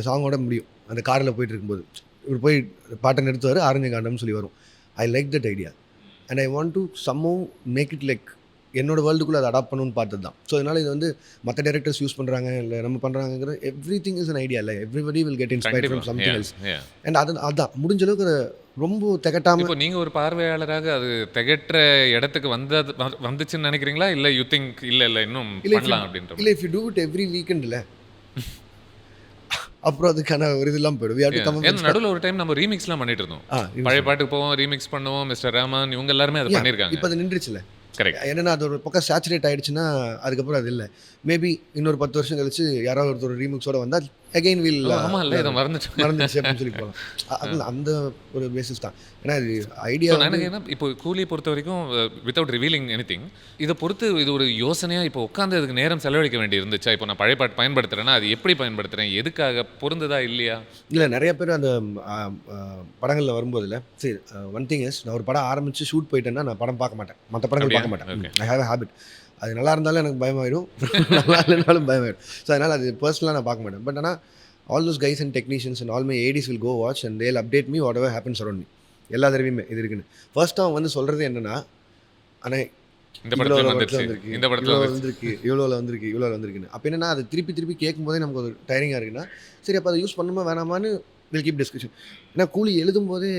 சாங்கோட முடியும். அந்த காரில் போயிட்டு இருக்கும்போது இவர் போய் பாட்டை நிறுத்துவார், ஆரண்ய காண்டம்னு சொல்லி வரும். I like that idea and I want to somehow make it like என்னோட வேர்ல்டுக்குள்ளே அதை அடாப்ட் பண்ணணும்னு பார்த்தது தான். ஸோ அதனால் இது வந்து மற்ற டேரக்டர்ஸ் யூஸ் பண்ணுறாங்க இல்லை நம்ம பண்ணுறாங்கிற everything is an idea. இல்லை everybody will get inspired from something else. And அதான் முடிஞ்ச அளவுக்கு அதை ரொம்ப திகட்டாமல். இப்போ நீங்கள் ஒரு பார்வையாளராக அது திகற்ற இடத்துக்கு வந்துச்சுன்னு நினைக்கிறீங்களா? இல்லை யூ திங்க் இல்லை இன்னும் பண்ணலாம் அப்படின்ற? இல்லை, if you do it every weekend இல்லை அப்புறம் அதுக்கான ஒரு இதெல்லாம் போயிடும். நடுவில் ஒரு டைம் நம்ம ரீமிக்ஸ்லாம் பண்ணிட்டு இருந்தோம். பழைய பாட்டுக்கு போவோம், ரீமிக்ஸ் பண்ணுவோம். மிஸ்டர் ரஹ்மான் இவங்க எல்லாருமே அதை பண்ணியிருக்காங்க. இப்போ அது நின்றுச்சுல. கரெக்ட். என்னன்னா அது ஒரு பக்கம் சேச்சுரேட் ஆயிடுச்சுன்னா அதுக்கப்புறம் அது இல்லை. மேபி இன்னொரு 10 வருஷம் கழிச்சு யாராவது ஒருத்தர் ரீமிக்ஸோட வந்தால் அகெயின் வில் ஆமா இல்ல இதை மறந்துட்டேன். மறந்துடுச்சு அப்படின்னு சொல்லி போகலாம். அது அந்த ஒரு பேசிஸ் தான். ஏன்னா இது ஸோ ஐடியா நான் என்ன இப்போ கூலியை பொறுத்த வரைக்கும் வித்தவுட் ரிவீலிங் எனிதிங் இதை பொறுத்து இது ஒரு யோசனையாக இப்போ உட்காந்து அதுக்கு நேரம் செலவழிக்க வேண்டி இருந்துச்சா? இப்போ நான் பழைய பாட்டு பயன்படுத்துகிறேன்னா அது எப்படி பயன்படுத்துகிறேன், எதுக்காக பொருந்ததா இல்லையா? இல்லை நிறைய பேர் அந்த படங்களில் வரும்போதில் சரி ஒன் திங் இஸ் நான் ஒரு படம் ஆரம்பித்து ஷூட் போயிட்டேன்னா நான் படம் பார்க்க மாட்டேன், மற்ற படங்கள் பார்க்க மாட்டேன். I have a habit. அது நல்லா இருந்தாலும் எனக்கு பயமாயிடும், நல்லா இல்லைனாலும் பயமாயிடும். ஸோ அதனால் அது பர்சனலாக நான் பார்க்க மாட்டேன். பட் ஆனால் all those guys and technicians and all my ADs will go watch and tell update me whatever happens around me. எல்லா தடவையுமே இது இருக்குன்னு ஃபர்ஸ்ட் அவன் வந்து சொல்கிறது என்னென்னா, ஆனால் இந்த படத்தில் வந்துருக்கு, இந்த படத்தில் வந்திருக்கு, இவ்வளோவில் வந்திருக்கு, இவ்வளோவில் வந்திருக்குன்னு. அப்போ என்னென்னா அது திருப்பி கேட்கும்போதே நமக்கு ஒரு டயரிங்காக இருக்குன்னா சரி அப்போ அதை யூஸ் பண்ணுமா வேணாமான்னு வில் கீப் டிஸ்கஷன். ஏன்னா கூலி எழுதும்போதே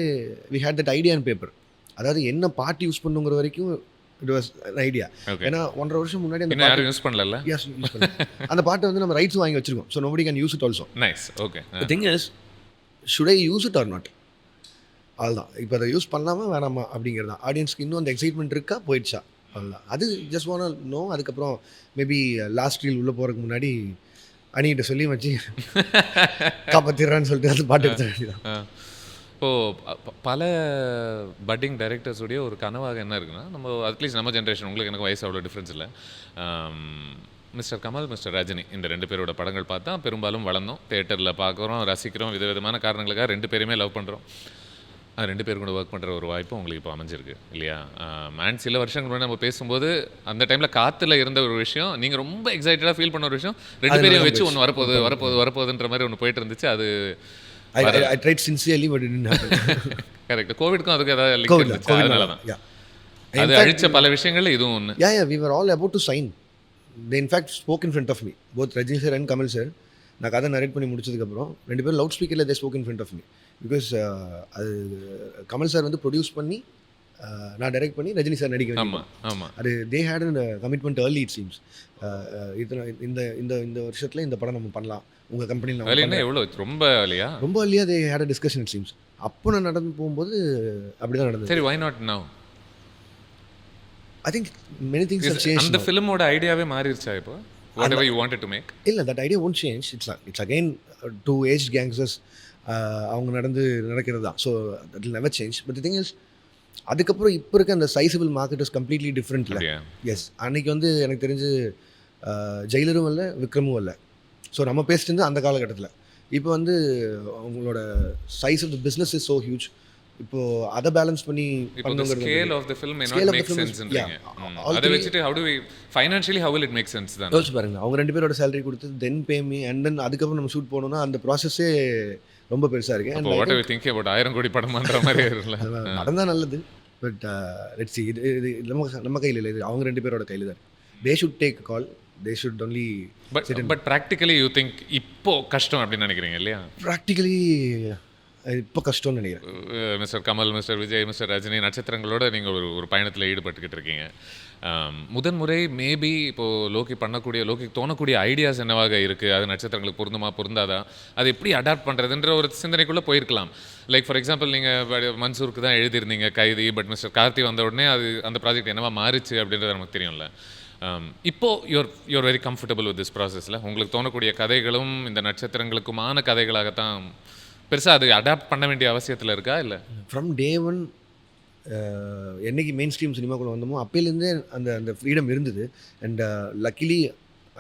we had that idea and paper. அதாவது என்ன பாட்டு யூஸ் பண்ணுங்கிற வரைக்கும் இட் வாஸ் ஐடியா. ஏன்னா 1.5 வருஷம் முன்னாடி அந்த பாட்டு யூஸ் பண்ணல, அந்த பாட்டை வந்து நம்ம ரைட்ஸ் வாங்கி வச்சிருக்கோம். So nobody can use it also. Nice. Okay. The thing is should I use it or not? அதுதான் இப்போ அதை யூஸ் பண்ணலாமா வேணாமா அப்படிங்கிறது தான். ஆடியன்ஸ்க்கு இன்னும் அந்த எக்ஸைட்மெண்ட் இருக்கா போயிடுச்சா அதுதான். அது ஜஸ்ட் ஒன் நோ. அதுக்கப்புறம் மேபி லாஸ்ட் ரீல் உள்ளே போகிறதுக்கு முன்னாடி அணிகிட்ட சொல்லி வச்சு காப்பாற்றிடுறான்னு சொல்லிட்டு அந்த பாட்டு எடுத்த வேண்டியதான். இப்போது பல பட்டிங் டைரக்டர்ஸுடைய ஒரு கனவாக என்ன இருக்குன்னா, நம்ம அட்லீஸ்ட் நம்ம ஜென்ரேஷன், உங்களுக்கு எனக்கு வயசு அவ்வளோ டிஃப்ரென்ஸ் இல்லை, மிஸ்டர் கமல், மிஸ்டர் ரஜினி இந்த 2 பேரோட படங்கள் பார்த்தா பெரும்பாலும் வளர்ந்தோம், தேட்டரில் பார்க்குறோம், ரசிக்கிறோம், விதவிதமான காரணங்களுக்காக 2 பேருமே லவ் பண்ணுறோம். அது 2 பேர் கூட ஒர்க் பண்ணுற ஒரு வாய்ப்பு உங்களுக்கு இப்போ அமைஞ்சிருக்கு இல்லையா? அண்ட் சில வருஷங்கள் முன்னாடி நம்ம பேசும்போது அந்த டைமில் காற்றுல இருந்த ஒரு விஷயம், நீங்கள் ரொம்ப எக்ஸைட்டடாக ஃபீல் பண்ண ஒரு விஷயம், 2 பேரையும் வச்சு ஒன்று வரப்போகுதுன்ற மாதிரி ஒன்று போயிட்டு இருந்துச்சு. அது I tried sincerely but it didn't happen. Correct. கோவிட்க்கும் அதுக்கு ஏதாவது லிங்க் இருந்துச்சு, அதனால தான். அது அழிச்ச பல விஷயங்கள்ல இதுவும் ஒன்று. Yeah, we were all about to sign. They in fact spoke in front of me, both Rajini sir and Kamal sir. நான் கதை நரேட் பண்ணி முடிச்சதுக்கப்புறம் 2 பேரும் loud ஸ்பீக்கரில் they spoke in front of me. Because அது கமல் சார் வந்து ப்ரொடியூஸ் பண்ணி நான் டைரக்ட் பண்ணி ரஜினி சார் நடிக்க ஆமாம். அது they had an commitment early it seems. இந்த இந்த இந்த வருஷத்தில் இந்த படம் நம்ம பண்ணலாம் உங்கள் கம்பெனியில். எவ்வளோ ரொம்ப இல்லையா? ரொம்ப இல்லையா? They had a discussion it seems. அப்போ நான் நடந்து போகும்போது அப்படி தான் நடந்தது. சரி, why not now? I think many things have changed. அந்த ஃபிலிமோட ஐடியாவே மாறிடுச்சா இப்போ? whatever you wanted to make? இல்லை, that idea won't change. It's again two aged gangsters. அவங்க நடக்கிறது தான். So that will never change. But the thing is அதுக்கப்புறம் இப்போ இருக்க அந்த சைஸபிள் மார்க்கெட் இஸ் கம்ப்ளீட்லி டிஃப்ரெண்ட்ல. எஸ், அன்னைக்கு வந்து எனக்கு தெரிஞ்சு ஜெயிலரும் இல்லை, விக்ரமும் இல்லை. ஸோ நம்ம பேசிட்டு இருந்து அந்த காலகட்டத்தில். இப்போ வந்து அவங்களோட size of the business is so huge. இப்போ அதை பேலன்ஸ் பண்ணி பண்ணுங்கிறது scale of the film may not make sense ன்றீங்க. அதை வெச்சிட்டு how do we financially how will it make sense then? யோசிச்சு பாருங்க, அவங்க 2 பேரோட salary கொடுத்து then pay me and then அதுக்கப்புறம் நம்ம ஷூட் போகணும்னா அந்த ப்ராசஸே ரொம்ப பெருசாக இருக்குது. அப்போ what are you thinking about 1000 கோடி படமான்ற மாதிரி இருக்குல்ல? நடந்தால் நல்லது. பட் லெட்ஸ் see, இது நம்ம கையில் இல்லை, இது அவங்க 2 பேரோட கையில் தான். they should take a call. they should only but practically you think இப்போ கஷ்டம் அப்படின்னு நினைக்கிறீங்க இல்லையா? ப்ராக்டிக்கலி இப்போ கஷ்டம்னு நினைக்கிறேன். Mister Kamal, mister Vijay, mister Rajini நட்சத்திரங்களோட நீங்கள் ஒரு பயணத்தில் ஈடுபட்டுக்கிட்டு இருக்கீங்க. முதன்முறை மேபி இப்போது லோக்கிக்கு தோணக்கூடிய ஐடியாஸ் என்னவாக இருக்குது, அது நட்சத்திரங்களுக்கு பொருந்துமா பொருந்தாதா, அது எப்படி அடாப்ட் பண்ணுறதுன்ற ஒரு சிந்தனைக்குள்ளே போயிருக்கலாம். லைக் ஃபார் எக்ஸாம்பிள் நீங்கள் மன்சூருக்கு தான் எழுதியிருந்தீங்க கைதி, பட் மிஸ்டர் கார்த்தி வந்த உடனே அந்த ப்ராஜெக்ட் என்னவா மாறிச்சு அப்படின்றது நமக்கு தெரியும்ல. இப்போது you're very comfortable with this ப்ராசஸில் உங்களுக்கு தோணக்கூடிய கதைகளும் இந்த நட்சத்திரங்களுக்குமான கதைகளாகத்தான் பெருசாக அது அடாப்ட் பண்ண வேண்டிய அவசியத்தில் இருக்கா? இல்லை, ஃப்ரம் டே ஒன் என்றைக்கு மெயின் ஸ்ட்ரீம் சினிமாக்குள்ளே வந்தோமோ அப்போலேருந்தே அந்த ஃப்ரீடம் இருந்தது. அண்ட் லக்கிலி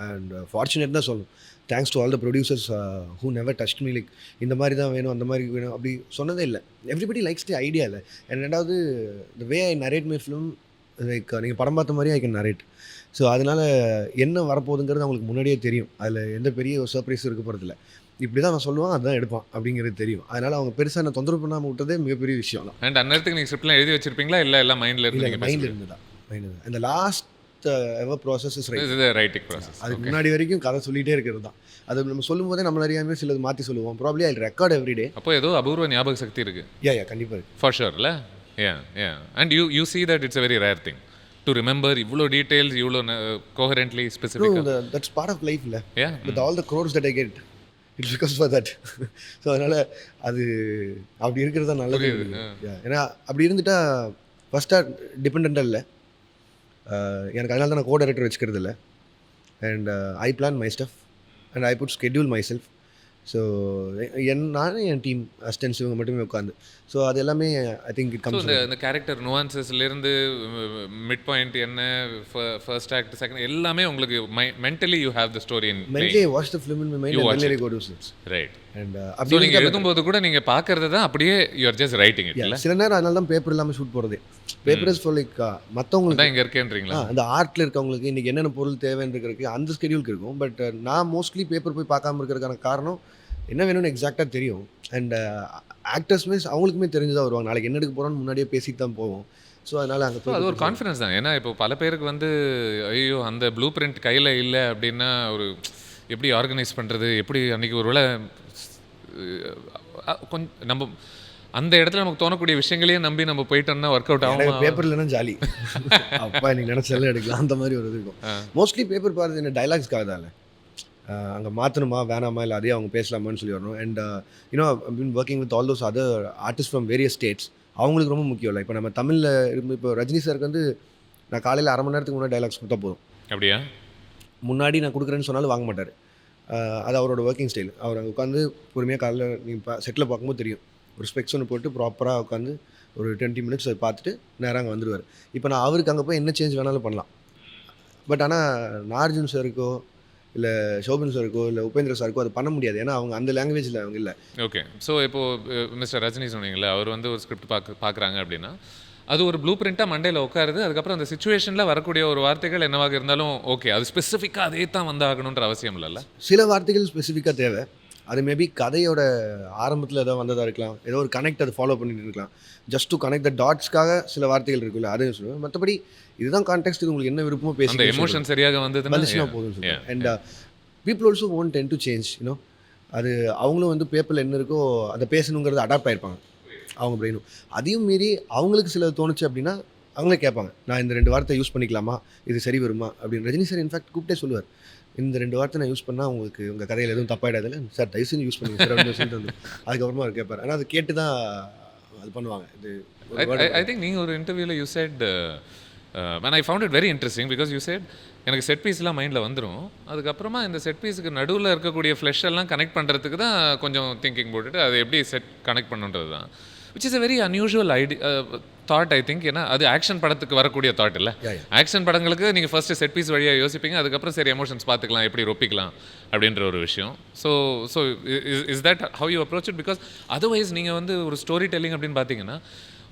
அண்ட் ஃபார்ச்சுனேட் தான் சொல்லணும். Thanks to all the producers who never touched me. Like இந்த மாதிரி தான் வேணும், அந்த மாதிரி வேணும் அப்படி சொன்னதே இல்லை. எவ்ரிபடி லைக்ஸ் தி ஐடியா இல்லை. அண்ட் ரெண்டாவது த வே ஐ நரேட் மை ஃபிலிம், லைக் நீங்கள் படம் பார்த்த மாதிரி ஐ கேன் நரேட். ஸோ அதனால் என்ன வரப்போகுதுங்கிறது அவங்களுக்கு முன்னாடியே தெரியும். அதில் எந்த பெரிய சர்ப்ரைஸும் இருக்க போகிறதில்ல. இப்படி தான் நான் சொல்லுவேன், அதுதான் எடுப்பான் அப்படிங்கிறது தெரியும். அதனால் அவங்க பெருசாக என்ன தொந்தரவு பண்ணாமல் விட்டதே மிகப்பெரிய விஷயம் தான். அண்ட் அந்நேரத்துக்கு நீங்கள் ஸ்கிரிப்ட்லாம் எழுதி வச்சிருப்பீங்களா? இல்லை எல்லாம் மைண்டில் இருந்து? மைண்டில் இருந்து தான். அந்த last ever process is writing process. அதுக்கு முன்னாடி வரைக்கும் கதை சொல்லிகிட்டே இருக்கிறது தான். அது நம்ம சொல்லும் போதே நம்மள அறியாமல் சிலது மாற்றி சொல்லுவோம். ப்ராப்ளி ஐ ரெக்கார்ட் எவ்ரி டே. அப்போ ஏதோ அபூர்வ ஞாபக சக்தி இருக்குது. யா கண்டிப்பாக இருக்குது. ஃபார் ஷுர் இல்லை? And you see that it's a very rare thing to remember இவ்வளோ டீட்டெயில்ஸ் இவ்வளோ coherently specific. That's part of life இல்லை? With all the crores that I get, it's because for that. So அதனால் அது அப்படி இருக்கிறது தான் நல்லது. ஏன்னா அப்படி இருந்துட்டா ஃபஸ்ட்டாக டிபெண்ட்டாக இல்லை, எனக்கு அதனால தான் நான் கோ டைரக்டர் வச்சுக்கிறது இல்லை. And I plan my stuff and I put schedule myself. So நானும் என் டீம் அசிஸ்டன்ஸ் இவங்க மட்டுமே உட்காந்து. ஸோ அது எல்லாமே I think it so comes. இந்த கேரக்டர் நுவான்சஸ்லேருந்து மிட் பாயிண்ட் என்ன, ஃபர்ஸ்ட் ஆக்ட், செகண்ட் எல்லாமே உங்களுக்கு mentally you have the story in mentally I watch the film in my mind and mentally go to slips. Right. And so அப்படி நீங்கள் எழுதும்போது கூட நீங்கள் பார்க்கறது தான் அப்படியே you are just writing it இல்லை? சில நேரம் அதனால தான் பேப்பர் இல்லாமல் ஷூட் போகிறதே. பேப்பர் இஸ் ஃபார் லைக் மற்றவங்களுக்கு தான் இங்கே இருக்கேன்றீங்களா? அந்த ஆர்ட்டில் இருக்கவங்களுக்கு இன்றைக்கி என்னென்ன பொருள் தேவைன்னு இருக்கிறதுக்கு அந்த ஸ்கெடியூலுக்கு இருக்கும். பட் நான் மோஸ்ட்லி பேப்பர் போய் பார்க்காம இருக்கிறதுக்கான காரணம் என்ன வேணும்னு எக்ஸாக்டாக தெரியும். அண்ட் ஆக்டர்ஸ்மே அவங்களுக்குமே தெரிஞ்சு தான் வருவாங்க. நாளைக்கு என்ன எடுக்க போகிறோன்னு முன்னாடியே பேசிட்டு தான் போவோம். ஸோ அதனால் அங்கே அது ஒரு கான்ஃபிடன்ஸ் தான். ஏன்னா இப்போ பல பேருக்கு வந்து ஐயோ அந்த ப்ளூ பிரிண்ட் கையில் இல்லை அப்படின்னா ஒரு எப்படி ஆர்கனைஸ் பண்ணுறது, எப்படி அன்றைக்கி ஒரு வேளை கொஞ்சம் நம்ம அந்த இடத்துல நமக்கு தோணக்கூடிய விஷயங்களையும் நம்பி நம்ம போயிட்டோம்னா ஒர்க் அவுட் ஆகும். பேப்பர் இல்லைன்னா ஜாலி அப்பா நீங்கள் நினச்சாலும் எடுக்கலாம் அந்த மாதிரி ஒரு இது இருக்கும். மோஸ்ட்லி பேப்பர் பார்த்து என்ன டைலாக்ஸ்க்காக தான் இல்லை, அங்கே மாற்றணுமா வேணாமா இல்லை அதே அவங்க பேசலாமான்னு சொல்லி வரணும். And you know been working with all those other artist from various states. அவங்களுக்கு ரொம்ப முக்கியம் இல்லை. இப்போ நம்ம தமிழில் இப்போ ரஜினி சாருக்கு வந்து நான் காலையில் அரை மணி நேரத்துக்கு முன்னாடி டைலாக்ஸ் கொடுத்தா போதும். அப்படியா? முன்னாடி நான் கொடுக்குறேன்னு சொன்னாலும் வாங்க மாட்டார். அது அவரோட ஒர்க்கிங் ஸ்டைல். அவர் அங்கே உட்காந்து பொறுமையாக காலையில் நீங்கள் செட்டில் பார்க்கும்போது தெரியும், ஒரு ஸ்பெக்ஸ் ஒன்று போட்டு ப்ராப்பராக உட்காந்து ஒரு 20 மினிட்ஸ் அதை பார்த்துட்டு நேராக அங்கே வந்துடுவார். இப்போ நான் அவருக்கு அங்கே போய் என்ன சேஞ்ச் வேணாலும் பண்ணலாம். பட் ஆனால் நார்ஜுன் சாருக்கோ இல்லை ஷோபின் சாருக்கோ இல்லை உபேந்திர சாருக்கோ அது பண்ண முடியாது. ஏன்னா அவங்க அந்த லாங்குவேஜில் அவங்க இல்லை. ஓகே. ஸோ இப்போது மிஸ்டர் ரஜினி சொன்னீங்களே, அவர் வந்து ஒரு ஸ்கிரிப்ட் பார்க்குறாங்க அப்படின்னா அது ஒரு ப்ளூ பிரிண்ட்டாக மண்டையில் உட்காருது. அதுக்கப்புறம் அந்த சுச்சுவேஷனில் வரக்கூடிய ஒரு வார்த்தைகள் என்னவாக இருந்தாலும் ஓகே, அது ஸ்பெசிஃபிக்காக அதே தான் வந்தாகணுன்ற அவசியம் இல்லைல்ல? சில வார்த்தைகள் ஸ்பெசிஃபிக்காக தேவை. அது மேபி கதையோட ஆரம்பத்தில் ஏதோ வந்ததாக இருக்கலாம், ஏதோ ஒரு கனெக்ட் அதை ஃபாலோ பண்ணிட்டு இருக்கலாம். ஜஸ்ட் டு கனெக்ட் த டாட்ஸ்க்காக சில வார்த்தைகள் இருக்குல்ல, அதையும் சொல்லுவேன். மற்றபடி இதுதான் கான்டெக்ட், இது உங்களுக்கு என்ன விருப்பமோ பேசி அந்த எமோஷன் சரியாக வந்துச்சுன்னா போதும் சொல்லுவேன். And people also won't ten to change. You know அது அவங்களும் வந்து பேப்பரில் என்ன இருக்கோ அதை பேசணுங்கிறது அடாப்ட் ஆகிருப்பாங்க அவங்க பிரெயினும். அதையும் மீறி அவங்களுக்கு சில தோணுச்சு அப்படின்னா அவங்களே கேட்பாங்க, நான் இந்த 2 வார்த்தை யூஸ் பண்ணிக்கலாமா, இது சரி வருமா அப்படின்னு. ரஜினி சார் இன்ஃபேக்ட் கூப்பிட்டே சொல்லுவார், இந்த 2 வார்த்தை நான் யூஸ் பண்ணால் உங்களுக்கு உங்கள் கதையில் எதுவும் தப்பாயிடாதில்ல சார், தயவு செஞ்சு யூஸ் பண்ணுங்க சார் அப்படின்னு சொல்லிட்டு வந்து அதுக்கப்புறமா அவர் கேட்பார். ஆனால் அது கேட்டு தான் அது பண்ணுவாங்க. இது ஐ திங்க் நீங்கள் ஒரு இன்டர்வியூவில் you said when I found it very interesting because you said எனக்கு செட் பீஸ்லாம் மைண்டில் வந்துடும், அதுக்கப்புறமா இந்த செட் பீஸுக்கு நடுவில் இருக்கக்கூடிய ஃப்ளஷ் எல்லாம் கனெக்ட் பண்ணுறதுக்கு தான் கொஞ்சம் திங்கிங் போட்டுட்டு அதை எப்படி செட் கனெக்ட் பண்ணுன்றது தான், which is a very unusual thought I think. ஏன்னா அது ஆக்ஷன் படத்துக்கு வரக்கூடிய தாட் இல்லை. ஆக்ஷன் படங்களுக்கு நீங்கள் ஃபஸ்ட்டு செட் பீஸ் வழியாக யோசிப்பீங்க, அதுக்கப்புறம் சரி எமோஷன்ஸ் பார்த்துக்கலாம், எப்படி ரொப்பிக்கலாம் அப்படின்ற ஒரு விஷயம். So so is that how you approach it? Because otherwise நீங்கள் வந்து ஒரு ஸ்டோரி டெல்லிங் அப்படின்னு பார்த்தீங்கன்னா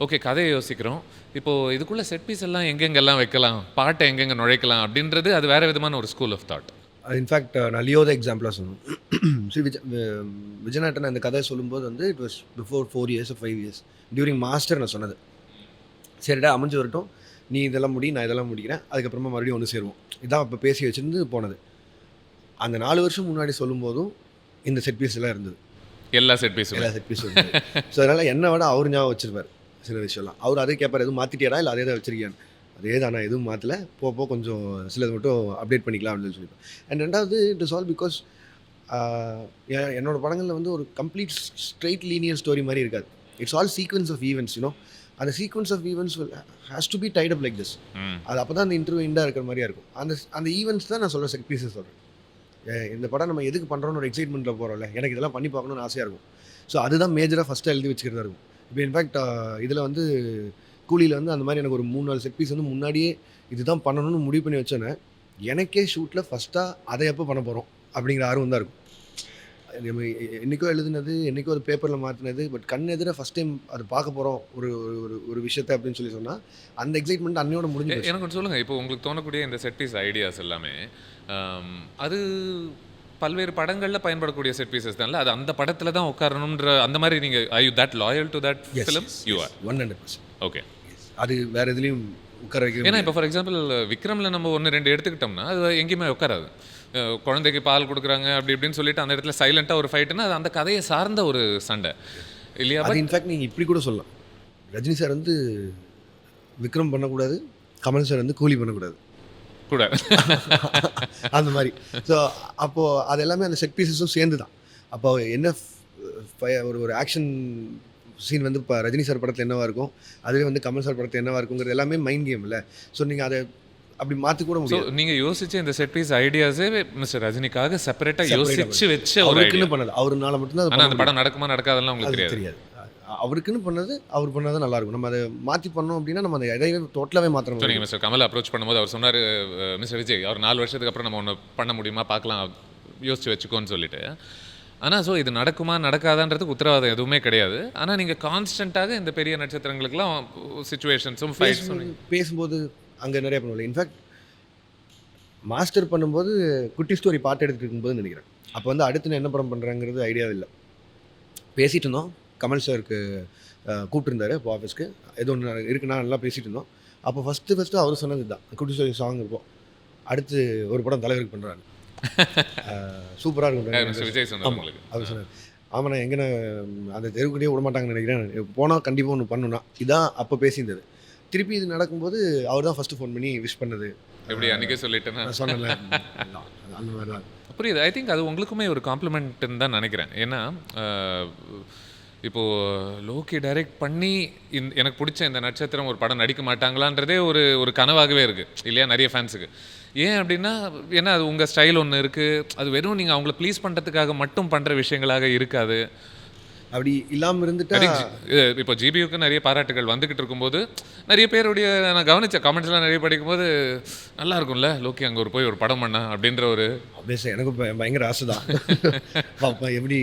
ஓகே கதையை யோசிக்கிறோம், இப்போது இதுக்குள்ளே செட் பீஸ் எல்லாம் எங்கெங்கெல்லாம் வைக்கலாம், பாட்டை எங்கெங்கே நுழைக்கலாம் அப்படின்றது அது வேறு விதமான ஒரு ஸ்கூல் ஆஃப் தாட். இன்ஃபேக்ட் நான் லியோத எக்ஸாம்பிளாக சொல்லணும். ஸ்ரீ விஜயநாட்டன் அந்த கதையை சொல்லும்போது வந்து it was before 4 years or 5 years during master நான் சொன்னது. சரிடா அமைஞ்சு வரட்டும், நீ இதெல்லாம் முடி, நான் இதெல்லாம் முடிக்கிறேன், அதுக்கப்புறமா மறுபடியும் ஒன்று சேருவோம், இதான் அப்போ பேசி வச்சுருந்து போனது. அந்த 4 வருஷம் முன்னாடி சொல்லும்போதும் இந்த செட் பீஸ் எல்லாம் இருந்தது, எல்லா செட் பீஸும் இருந்தது. ஸோ அதனால் என்னை விட அவர் ஞாபகம் வச்சிருப்பார் சில விஷயம்லாம். அவர் அதே கேட்பார், எதுவும் மாற்றிட்டியாரா இல்லை அதே தான் வச்சிருக்கியான்னு. அதே தான், நான் எதுவும் மாற்றலை, போப்போ கொஞ்சம் சிலது மட்டும் அப்டேட் பண்ணிக்கலாம் அப்படின்னு சொல்லியிருப்பேன். அண்ட் ரெண்டாவது இட் இஸ் ஆல் பிகாஸ் என்னோட படங்களில் வந்து ஒரு கம்ப்ளீட் ஸ்ட்ரெயிட் லீனியர் ஸ்டோரி மாதிரி இருக்காது. It's all sequence of events. You know அந்த sequence of events has to be tied up like this. அது அப்போ தான் அந்த இன்டர்வியூ இண்டாக இருக்கிற மாதிரியா இருக்கும். அந்த ஈவெண்ட்ஸ் தான் நான் சொல்கிற செட் பீஸஸ் சொல்கிறேன். இந்த படம் நம்ம எதுக்கு பண்ணுறோன்னு ஒரு எக்ஸைட்மெண்ட்டில் போகிறோம்ல, எனக்கு இதெல்லாம் பண்ணி பார்க்கணுன்னு ஆசையாக இருக்கும். ஸோ அதுதான் மேஜராக ஃபஸ்ட்டாக எழுதி வச்சுக்கிறதா இருக்கும். இப்போ இன்ஃபேக்ட் இதில் வந்து கூலியில் வந்து அந்த மாதிரி எனக்கு ஒரு 3-4 செட் பீஸ் வந்து முன்னாடியே இதுதான் பண்ணணும்னு முடிவு பண்ணி வச்சோன்னே எனக்கே ஷூட்டில் ஃபஸ்ட்டாக அதை எப்போ பண்ண போகிறோம் அப்படிங்கிற ஆர்வம் தான் இருக்கும். நம்ம என்றைக்கோ எழுதுனது, என்றைக்கோ அது பேப்பரில் மாற்றினது, பட் கண் எதிர ஃபஸ்ட் டைம் அது பார்க்க போகிறோம் ஒரு ஒரு ஒரு விஷயத்தை அப்படின்னு சொல்லி சொன்னால் அந்த எக்ஸைட்மெண்ட் அன்னையோட முடிஞ்சு. எனக்கு ஒன்று சொல்லுங்கள், இப்போ உங்களுக்கு தோணக்கூடிய இந்த செட் பீஸ் ஐடியாஸ் எல்லாமே அது பல்வேறு படங்களில் பயன்படக்கூடிய செட் பீசஸ் தான்ல, அது அந்த படத்தில் தான் உட்காரணுன்ற அந்த மாதிரி நீங்கள் I you that loyal to that film? You are 100%. Okay. அது வேறு எதுலேயும் உட்கார வைக்க. ஏன்னா இப்போ ஃபார் எக்ஸாம்பிள் விக்ரமில் நம்ம 1-2 எடுத்துக்கிட்டோம்னா அது எங்கேயுமே உட்காராது. குழந்தைக்கு பால் கொடுக்குறாங்க அப்படி இப்படின்னு சொல்லிட்டு அந்த இடத்துல சைலண்ட்டாக ஒரு ஃபைட்டுன்னா அது அந்த கதையை சார்ந்த ஒரு சண்டை இல்லையா? அது இன்ஃபேக்ட் நீங்கள் இப்படி கூட சொல்லலாம், ரஜினி சார் வந்து விக்ரம் பண்ணக்கூடாது, கமல் சார் வந்து கூலி பண்ணக்கூடாது கூட அந்த மாதிரி. ஸோ அப்போது அது எல்லாமே அந்த செட் பீசஸும் சேர்ந்து தான். அப்போ என்ன ஒரு ஆக்ஷன் சீன் வந்து இப்போ ரஜினி சார் படத்தில் என்னவாக இருக்கும், அதுவே வந்து கமல் சார் படத்தில் என்னவாக இருக்குங்கிறது எல்லாமே மைண்ட் கேம் இல்லை. ஸோ நீங்கள் அதை அப்படி மாற்றி கூட ஸோ முடியாது. நீங்கள் யோசிச்ச இந்த செட் பீஸ் ஐடியாஸே மிஸ்டர் ரஜினிக்காக செப்பரேட்டாக யோசிச்சு வச்ச ஒரு அவருக்குன்னு பண்ணது, அவருனால மட்டும்தான் அது ஆனால் பண்ண அந்த படம் நடக்குமா நடக்காதெல்லாம் உங்களுக்கு முடியும். தெரியாது. தெரியாது. அவருக்குன்னு பண்ணது, அவர் பண்ணது நல்லா இருக்கும். நம்ம அதை மாற்றி பண்ணோம் அப்படின்னா நம்ம அந்த இடையே டோட்டலாகவே ஸோ மாற்றணும். நீங்கள் மிஸ்டர் கமல் அப்ரோச் பண்ணும்போது அவர் சொன்னார், மிஸ்டர் விஜய் அவர் 4 வருஷத்துக்கு அப்புறம் நம்ம ஒன்று பண்ண முடியுமா பார்க்கலாம், யோசிச்சு வச்சுக்கோன்னு சொல்லிட்டு. ஆனால் ஸோ இது நடக்குமா நடக்காதான்றதுக்கு உத்தரவாதம் எதுவுமே கிடையாது. ஆனால் நீங்கள் கான்ஸ்டண்ட்டாக இந்த பெரிய நட்சத்திரங்களுக்குலாம் சுச்சுவேஷன்ஸும் ஃபைட்ஸும் பேசும்போது அங்கே நிறைய பண்ணுவோம். இன்ஃபேக்ட் மாஸ்டர் பண்ணும்போது குட்டி ஸ்டோரி பாட்டு எடுத்துகிட்டு இருக்கும்போது நினைக்கிறேன், அப்போ வந்து அடுத்து நான் என்ன படம் பண்ணுறாங்கிறது ஐடியாவே இல்லை. பேசிகிட்டு இருந்தோம், கமல் சாருக்கு கூப்பிட்டுருந்தாரு இப்போ ஆஃபீஸ்க்கு, ஏதோ ஒன்று இருக்குன்னா நல்லா பேசிகிட்டு இருந்தோம். அப்போ ஃபஸ்ட்டு அவர் சொன்னது தான், குட்டி ஸ்டோரி சாங் இருக்கும், அடுத்து ஒரு படம் தலைவருக்கு பண்ணுறாரு, சூப்பராக இருக்கும். மிஸ்டர் விஜய் சொன்னார் உங்களுக்கு. அவர் சொன்னார், ஆமாண்ணா எங்கண்ணா அந்த தெருவுக்கிட்டே விட மாட்டாங்கன்னு நினைக்கிறேன், போனால் கண்டிப்பாக ஒன்று பண்ணணும்னா. இதான் அப்போ பேசியிருந்தது. திருப்பி இது நடக்கும்போது அவர் தான் ஃபஸ்ட்டு ஃபோன் பண்ணி விஷ் பண்ணது. எப்படி அன்றைக்கே சொல்லிட்டேன்னா நான் சொன்னேன்ல, அந்த மாதிரி தான். புரியுது. ஐ திங்க் அது உங்களுக்குமே ஒரு காம்ப்ளிமெண்ட்டுன்னு தான் நினைக்கிறேன். ஏன்னா இப்போது லோக்கி டைரக்ட் பண்ணி எனக்கு பிடிச்ச இந்த நட்சத்திரம் ஒரு படம் நடிக்க மாட்டாங்களான்றதே ஒரு கனவாகவே இருக்குது இல்லையா நிறைய ஃபேன்ஸுக்கு. ஏன் அப்படின்னா, ஏன்னா அது உங்கள் ஸ்டைல் ஒன்று இருக்குது, அது வெறும் நீங்கள் அவங்கள ப்ளீஸ் பண்ணுறதுக்காக மட்டும் பண்ணுற விஷயங்களாக இருக்காது. அப்படி இல்லாமல் இருந்துட்டா இப்போ ஜிபியுக்கு நிறைய பாராட்டுகள் வந்துக்கிட்டு இருக்கும்போது நிறைய பேருடைய நான் கவனித்த கமெண்ட்ஸ்லாம் நிறைய படிக்கும்போது நல்லா இருக்கும்ல லோக்கி அங்கே போய் ஒரு படம் பண்ண அப்படின்ற ஒரு எனக்கு பயங்கர ஆசை தான். பாப்பா எப்படி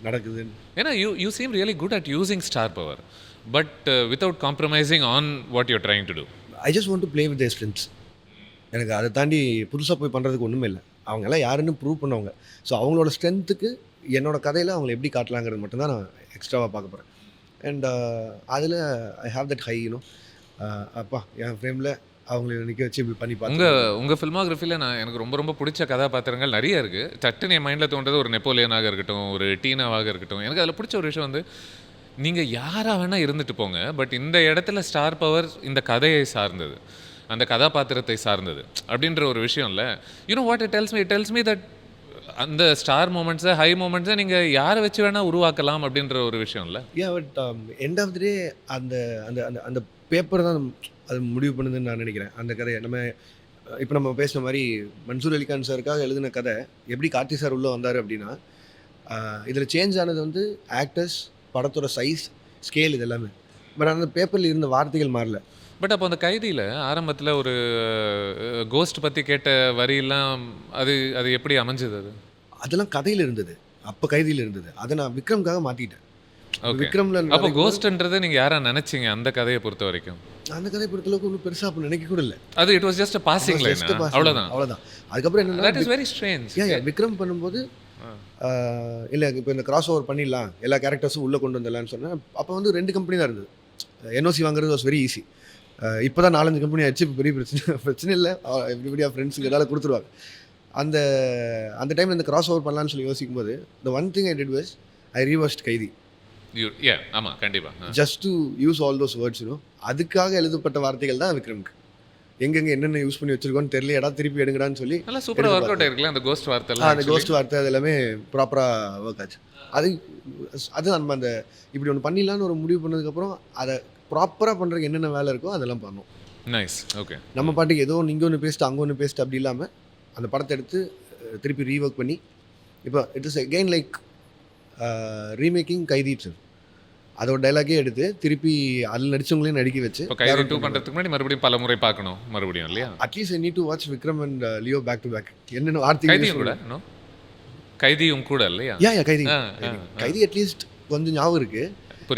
நடக்குதுன்னு. ஏன்னா you seem really good at using star power but without compromising on what you're trying to do. I just want to play with their strengths. எனக்கு அதை தாண்டி புதுசாக போய் பண்ணுறதுக்கு ஒன்றுமே இல்லை. அவங்கெல்லாம் யாருன்னு ப்ரூவ் பண்ணவங்க. ஸோ அவங்களோட ஸ்ட்ரென்த்துக்கு என்னோட கதையில் அவங்களை எப்படி காட்டலாங்கிறது மட்டும்தான் நான் எக்ஸ்ட்ராவாக பார்க்க போகிறேன். அண்ட் அதில் ஐ ஹாவ் தட் ஹை அப்பா என் ஃப்ரேமில் அவங்கள நிற்க வச்சு இப்படி பண்ணி பார்த்து. உங்கள் ஃபில்மோகிராஃபியில் எனக்கு ரொம்ப பிடிச்ச கதாபாத்திரங்கள் நிறைய இருக்குது. சட்டுன்னு என் மைண்டில் தோன்றது ஒரு நெப்போலியனாக இருக்கட்டும், ஒரு டீனாவாக இருக்கட்டும். எனக்கு அதில் பிடிச்ச ஒரு விஷயம் வந்து நீங்கள் யாராக வேணால் இருந்துட்டு போங்க, பட் இந்த இடத்துல ஸ்டார் பவர் இந்த கதையை சார்ந்தது, அந்த கதாபாத்திரத்தை சார்ந்தது அப்படின்ற ஒரு விஷயம் இல்லை. You know what it டெல்ஸ் me that அந்த ஸ்டார் மூமெண்ட்ஸை ஹை மூமெண்ட்ஸை நீங்கள் யாரை வச்சு வேணால் உருவாக்கலாம் அப்படின்ற ஒரு விஷயம் இல்லை. பட் எண்ட் ஆஃப் த டே அந்த அந்த அந்த அந்த பேப்பர் தான் அது முடிவு பண்ணுதுன்னு நான் நினைக்கிறேன். அந்த கதையை இப்போ நம்ம பேசின மாதிரி மன்சூர் அலிகான் சாருக்காக எழுதின கதை எப்படி கார்த்தி சார் உள்ளே வந்தார் அப்படின்னா, இதில் சேஞ்ச் ஆனது வந்து ஆக்டர்ஸ், படத்தோட சைஸ், ஸ்கேல், இது எல்லாமே. பட் அந்த பேப்பரில் இருந்த வார்த்தைகள் மாறல. பட் அப்போ அந்த கைதியில் ஆரம்பத்தில் ஒரு கோஸ்ட் பற்றி கேட்ட வரியெல்லாம் அது எப்படி அமைஞ்சது? அதெல்லாம் கதையில் இருந்தது, அப்போ கைதியில் இருந்தது. அதை நான் விக்ரம்காக மாற்றிட்டேன். விக்ரம்ல அப்போ கோஸ்ட்ன்றதை நீங்கள் யாரா நினைச்சீங்க அந்த கதையை பொறுத்த வரைக்கும்? அந்த கதையை பொறுத்தளவுக்கு ஒன்றும் பெருசாக அப்போ நினைக்க கூட இல்லை. அது it was just passing line, அவ்வளோதான். அதுக்கப்புறம் என்ன, that is very strange. Vikram பண்ணும்போது இல்லை இப்போ இந்த கிராஸ் ஓவர் பண்ணிடலாம், எல்லா கேரக்டர்ஸும் உள்ளே கொண்டு வந்துடலான்னு சொன்னேன். அப்போ வந்து 2 கம்பெனி தான் இருந்தது. என்ஓசி வாங்குறது வாஸ் வெரி ஈஸி. இப்போ தான் 4-5 கம்பெனி ஆச்சு. இப்போ பெரிய பிரச்சனை இல்லை, எவ்ரிபடியாக ஃப்ரெண்ட்ஸுக்கு எதாவது கொடுத்துருவாங்க. அந்த டைமில் இந்த கிராஸ் ஓவர் பண்ணலான்னு சொல்லி யோசிக்கும் போது the one thing I did was I reversed கைதி. ஆமாம், கண்டிப்பாக. Just to use all those words. அதுக்காக எழுதப்பட்ட வார்த்தைகள் தான் விக்ரம்க்கு. எங்கெங்கே என்னென்ன யூஸ் பண்ணி வச்சிருக்கோன்னு தெரியலையடா, திருப்பி எடுங்கடான்னு சொல்லி நல்லா சூப்பராக ஒர்க் அவுட் ஆயிருக்குல்ல அந்த கோஸ்ட் வார்த்தை. அந்த கோஸ்ட் வார்த்தை அது எல்லாமே ப்ராப்பராக ஒர்க் ஆச்சு. அது நம்ம அந்த இப்படி ஒன்று பண்ணிடலான்னு ஒரு முடிவு பண்ணதுக்கப்புறம் அதை ப்ராப்பராக பண்ணுறதுக்கு என்னென்ன வேலை இருக்கோ அதெல்லாம் பண்ணோம். நைஸ். ஓகே. நம்ம பாட்டுக்கு ஏதோ இங்கே ஒன்று பேசிட்டு அங்கே ஒன்று பேசிட்டு அப்படி இல்லாமல் அந்த படத்தை எடுத்து திருப்பி ரீஒர்க் பண்ணி இப்போ it is again like remaking கைதி இட்செல்ஃப். அதோட டைலாகே எடுத்து திருப்பி அதில் நடிச்சவங்களையும் நடிக்க வச்சு கைதி 2 பண்ணுறதுக்கு முன்னாடி மறுபடியும் பல முறை பார்க்கணும் மறுபடியும் இல்லையா? At least I need to watch Vikram and Leo back to back. என்னென்ன வார்த்தை கைதியும் கூட இல்லையா? கைதி அட்லீஸ்ட் கொஞ்சம் ஞாபகம் இருக்குது.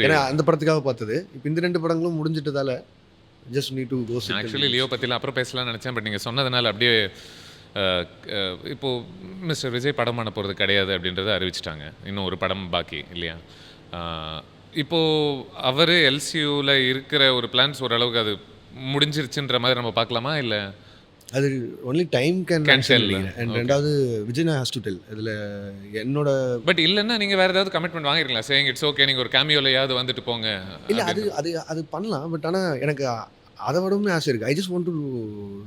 ஏன்னா அந்த படத்துக்காக பார்த்தது. இப்போ இந்த 2 படங்களும் முடிஞ்சிட்டதால just need to go. Actually Leo பற்றிலாம் அப்புறம் பேசலாம்னு நினச்சேன், பட் நீங்கள் சொன்னதுனால அப்படியே இப்போது மிஸ்டர் விஜய் படம் பண்ண போகிறது கிடையாது அப்படின்றத அறிவிச்சிட்டாங்க. இன்னும் ஒரு படம் பாக்கி இல்லையா? இப்போது அவர் எல்சியூவில் இருக்கிற ஒரு பிளான்ஸ் ஓரளவுக்கு அது முடிஞ்சிருச்சுன்ற மாதிரி நம்ம பார்க்கலாமா? இல்லை அது ஒன்லி டைம் கேன் அண்ட் ரெண்டாவது விஜய் ஹாஸ் டு டெல் இதில் என்னோட. பட் இல்லைன்னா நீங்கள் வேறு ஏதாவது கமிட்மெண்ட் வாங்கிருக்கலாம், சேயிங் இட்ஸ் ஓகே நீங்கள் ஒரு கேமியோலையாவது வந்துட்டு போங்க. இல்லை அது பண்ணலாம். பட் ஆனால் எனக்கு அதை விடவுமே ஆசை இருக்குது. I just want to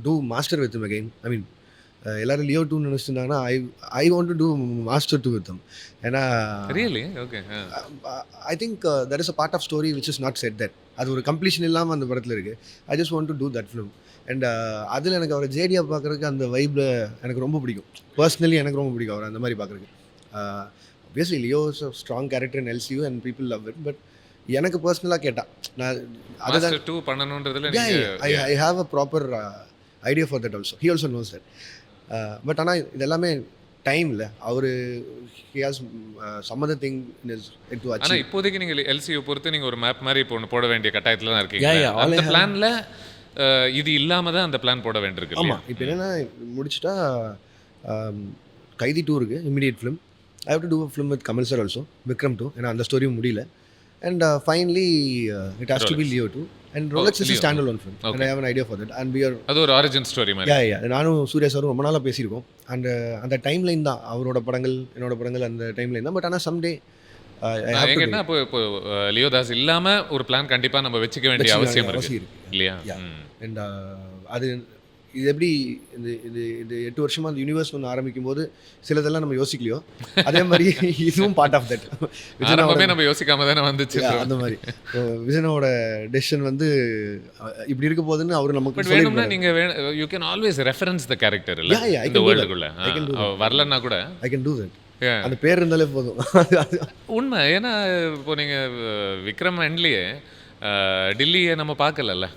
do Master with again. I mean எல்லோரும் லியோ 2 நினச்சிருந்தாங்கன்னா I want to do Master 2 with them. ஏன்னா really okay. I think that is a part of story which is not set that. அது ஒரு கம்ப்ளீஷன் இல்லாமல் அந்த படத்தில் இருக்குது. I just want to do that film. And அதில் எனக்கு அவரை ஜேடியாக பார்க்குறதுக்கு அந்த வைப்பில் எனக்கு ரொம்ப பிடிக்கும். பர்சனலி எனக்கு ரொம்ப பிடிக்கும் அவர் அந்த மாதிரி பார்க்குறதுக்கு. obviously Leo is a strong character in LCU and people love it. But எனக்கு பர்சனலாக கேட்டால் நான் மாஸ்டர் 2 பண்ணணுன்றதுல I have a proper idea for that also. He also knows that. But ஆனால் இது எல்லாமே டைம் இல்லை. அவர் he has some other thing to ஆனா அச்சீவ். இப்போதைக்கு நீங்க எல்சியூ பொறுத்து நீங்க ஒரு மேப் மாதிரி இப்போ ஒன்று போட வேண்டிய கட்டாயத்துல தான் இருக்கீங்க. Yeah, yeah, all அந்த I have- பிளான்ல இது இல்லாம தான் அந்த பிளான் போட வேண்டியிருக்கு. ஆமாம், இப்போ என்னென்னா முடிச்சுட்டா கைதி 2 இருக்குது, immediate film. I have to do a film with Kamal sir also, Vikram 2. ஏன்னா அந்த ஸ்டோரியும் முடியல. And finally it has to be Leo 2. And Rolex is stand alone film. And I have an idea for that. And we are அது ஒரு ஆரிஜின் ஸ்டோரி மாதிரி. யா நானும் சூர்யா சாரும் ரொம்ப நாளாக பேசியிருக்கோம். அண்ட் அந்த டைம் லைன் தான் அவரோட படங்கள் என்னோட படங்கள் அந்த டைம் லைன் தான். பட் ஆனால் சம்டே எங்கன்னா இப்போ லியோதாஸ் இல்லாம ஒரு பிளான் கண்டிப்பா நம்ம வச்சுக்க வேண்டிய அவசியம் இருக்கு இல்லையா? அண்ட் அது இது எப்படி இது 8 வருஷமாக அந்த யூனிவர்ஸ் ஒன்று ஆரம்பிக்கும் போது சிலதெல்லாம் நம்ம யோசிக்கலையோ அதே மாதிரி இதுவும் பார்ட் ஆஃப் தட். ஆரம்பமே நம்ம யோசிக்காம தானே வந்துச்சு. அந்த மாதிரி விஜயனோட டெசிஷன் வந்து இப்படி இருக்க போகுதுன்னு அவர் நமக்கு பட் வேணும்னா நீங்க you can always reference the character இல்ல இந்த வேர்ல்டுக்குள்ள வரலன்னா கூட ஐ கேன் டூ தட். அந்த பேர் இருந்தாலே போதும். உண்மை. ஏன்னா இப்போ நீங்க விக்ரம் எண்ட்லயே டில்லியை நம்ம பார்க்கலல்ல,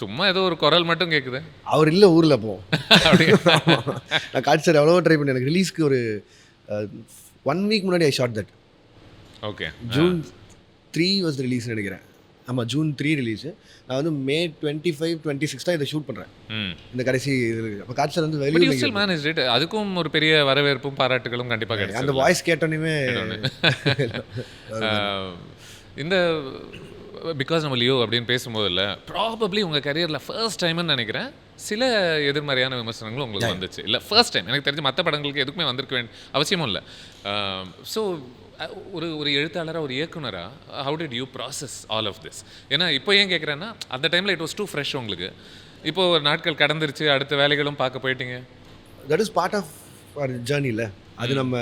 சும்மா ஏதோ ஒரு குரல் மட்டும் கேட்குது. அவர் இல்லை ஊரில் அப்போ. நான் காட்சி சார் எவ்வளோ ட்ரை பண்ணேன். எனக்கு ரிலீஸ்க்கு ஒரு 1 வீக் முன்னாடி I shot that. Okay. June 3 was ரிலீஸ்னு நினைக்கிறேன். ஆமாம், ஜூன் 3 ரிலீஸு. நான் வந்து மே 25, 26 தான் இதை ஷூட் பண்ணுறேன். இந்த கடைசி இது அப்போ காட்சி சார் வந்து வெளியே அதுக்கும் ஒரு பெரிய வரவேற்பும் பாராட்டுகளும் கண்டிப்பாக கிடைக்கும். அந்த வாய்ஸ் கேட்டோன்னே இந்த பிகாஸ் நம்ம லியோ அப்படின்னு பேசும்போது இல்லை, ப்ராபப்ளி உங்கள் கரியரில் ஃபர்ஸ்ட் டைம்னு நினைக்கிறேன் சில எதிர்மறையான விமர்சனங்களும் உங்களுக்கு வந்துச்சு. இல்லை ஃபர்ஸ்ட் டைம் எனக்கு தெரிஞ்சு மற்ற படங்களுக்கு எதுக்குமே வந்திருக்க வேண்டிய அவசியமும் இல்லை. ஸோ ஒரு எழுத்தாளராக ஒரு இயக்குனராக how did you process all of this? ஏன்னா இப்போ ஏன் கேட்குறேன்னா அந்த டைமில் இட் வாஸ் டூ ஃப்ரெஷ் உங்களுக்கு. இப்போ ஒரு நாட்கள் கடந்துருச்சு, அடுத்த வேலைகளும் பார்க்க போயிட்டீங்க. That is part of our ஜேர்னியில். அது நம்ம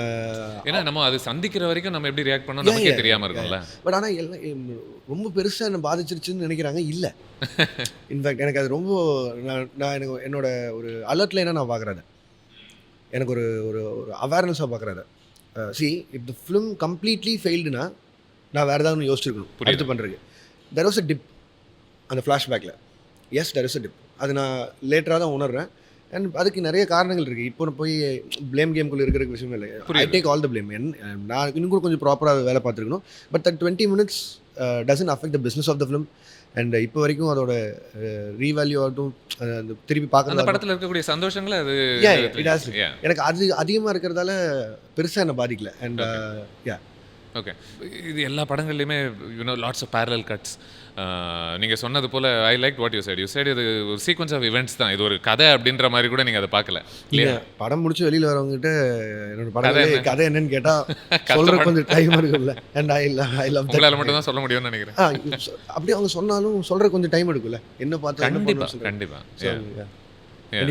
ஏன்னா நம்ம அது சந்திக்கிற வரைக்கும் நம்ம எப்படி ரியாக்ட் பண்ணோம் நமக்கே தெரியாமல் இருக்கும்ல. பட் ஆனால் எல்லாம் ரொம்ப பெருசாக என்ன பாதிச்சிருச்சுன்னு நினைக்கிறாங்க. இல்லை, இன்ஃபேக்ட் எனக்கு அது ரொம்ப நான் எனக்கு என்னோட ஒரு அலர்ட்ல என்ன நான் பார்க்குறேன், எனக்கு ஒரு ஒரு ஒரு அவேர்னஸாக பார்க்குறேன். See if the film completely ஃபெயில்டுனா நான் வேறு ஏதாவது யோசிச்சிருக்கணும் அடுத்து பண்ணுறதுக்கு. தெர் வாஸ் அ டிப் அந்த ஃப்ளாஷ்பேக்கில். Yes, there is a dip. அது நான் லேட்டராக தான் உணர்றேன். அண்ட் அதுக்கு நிறைய காரணங்கள் இருக்குது. இப்போ போய் ப்ளேம் கேம்குள்ளே இருக்கிற விஷயம் இல்லை. I take all the blame. நான் இன்னும் கூட கொஞ்சம் ப்ராப்பராக வேலை பார்த்துருக்கணும். But that 20 minutes doesn't affect the business of the film. And இப்போ வரைக்கும் அதோட ரீவேல்யூ ஆகட்டும், அந்த திருப்பி பார்க்குறது அந்த படத்தில் இருக்கக்கூடிய சந்தோஷங்களை அது எனக்கு அது அதிகமாக இருக்கிறதால பெருசாக என்ன பாதிக்கல. அண்ட் ஓகே, இது எல்லா படங்கள்லையுமே you know lots of parallel cuts. நீங்கள் சொன்னது போல் I like what you said இது ஒரு சீக்வன்ஸ் ஆஃப் இவெண்ட்ஸ் தான். இது ஒரு கதை அப்படின்ற மாதிரி கூட நீங்கள் அதை பார்க்கல இல்லையா? படம் முடிச்சு வெளியில் வரவங்ககிட்ட என்னோட படம் கதை என்னன்னு கேட்டால் சொல்கிற கொஞ்சம் டைம் இருக்குல்ல. அண்ட் ஐ லவ் உங்களால் மட்டும் தான் சொல்ல முடியும்னு நினைக்கிறேன். அப்படி அவங்க சொன்னாலும் சொல்கிற கொஞ்சம் டைம் எடுக்கும்ல. என்ன பார்த்து கண்டிப்பாக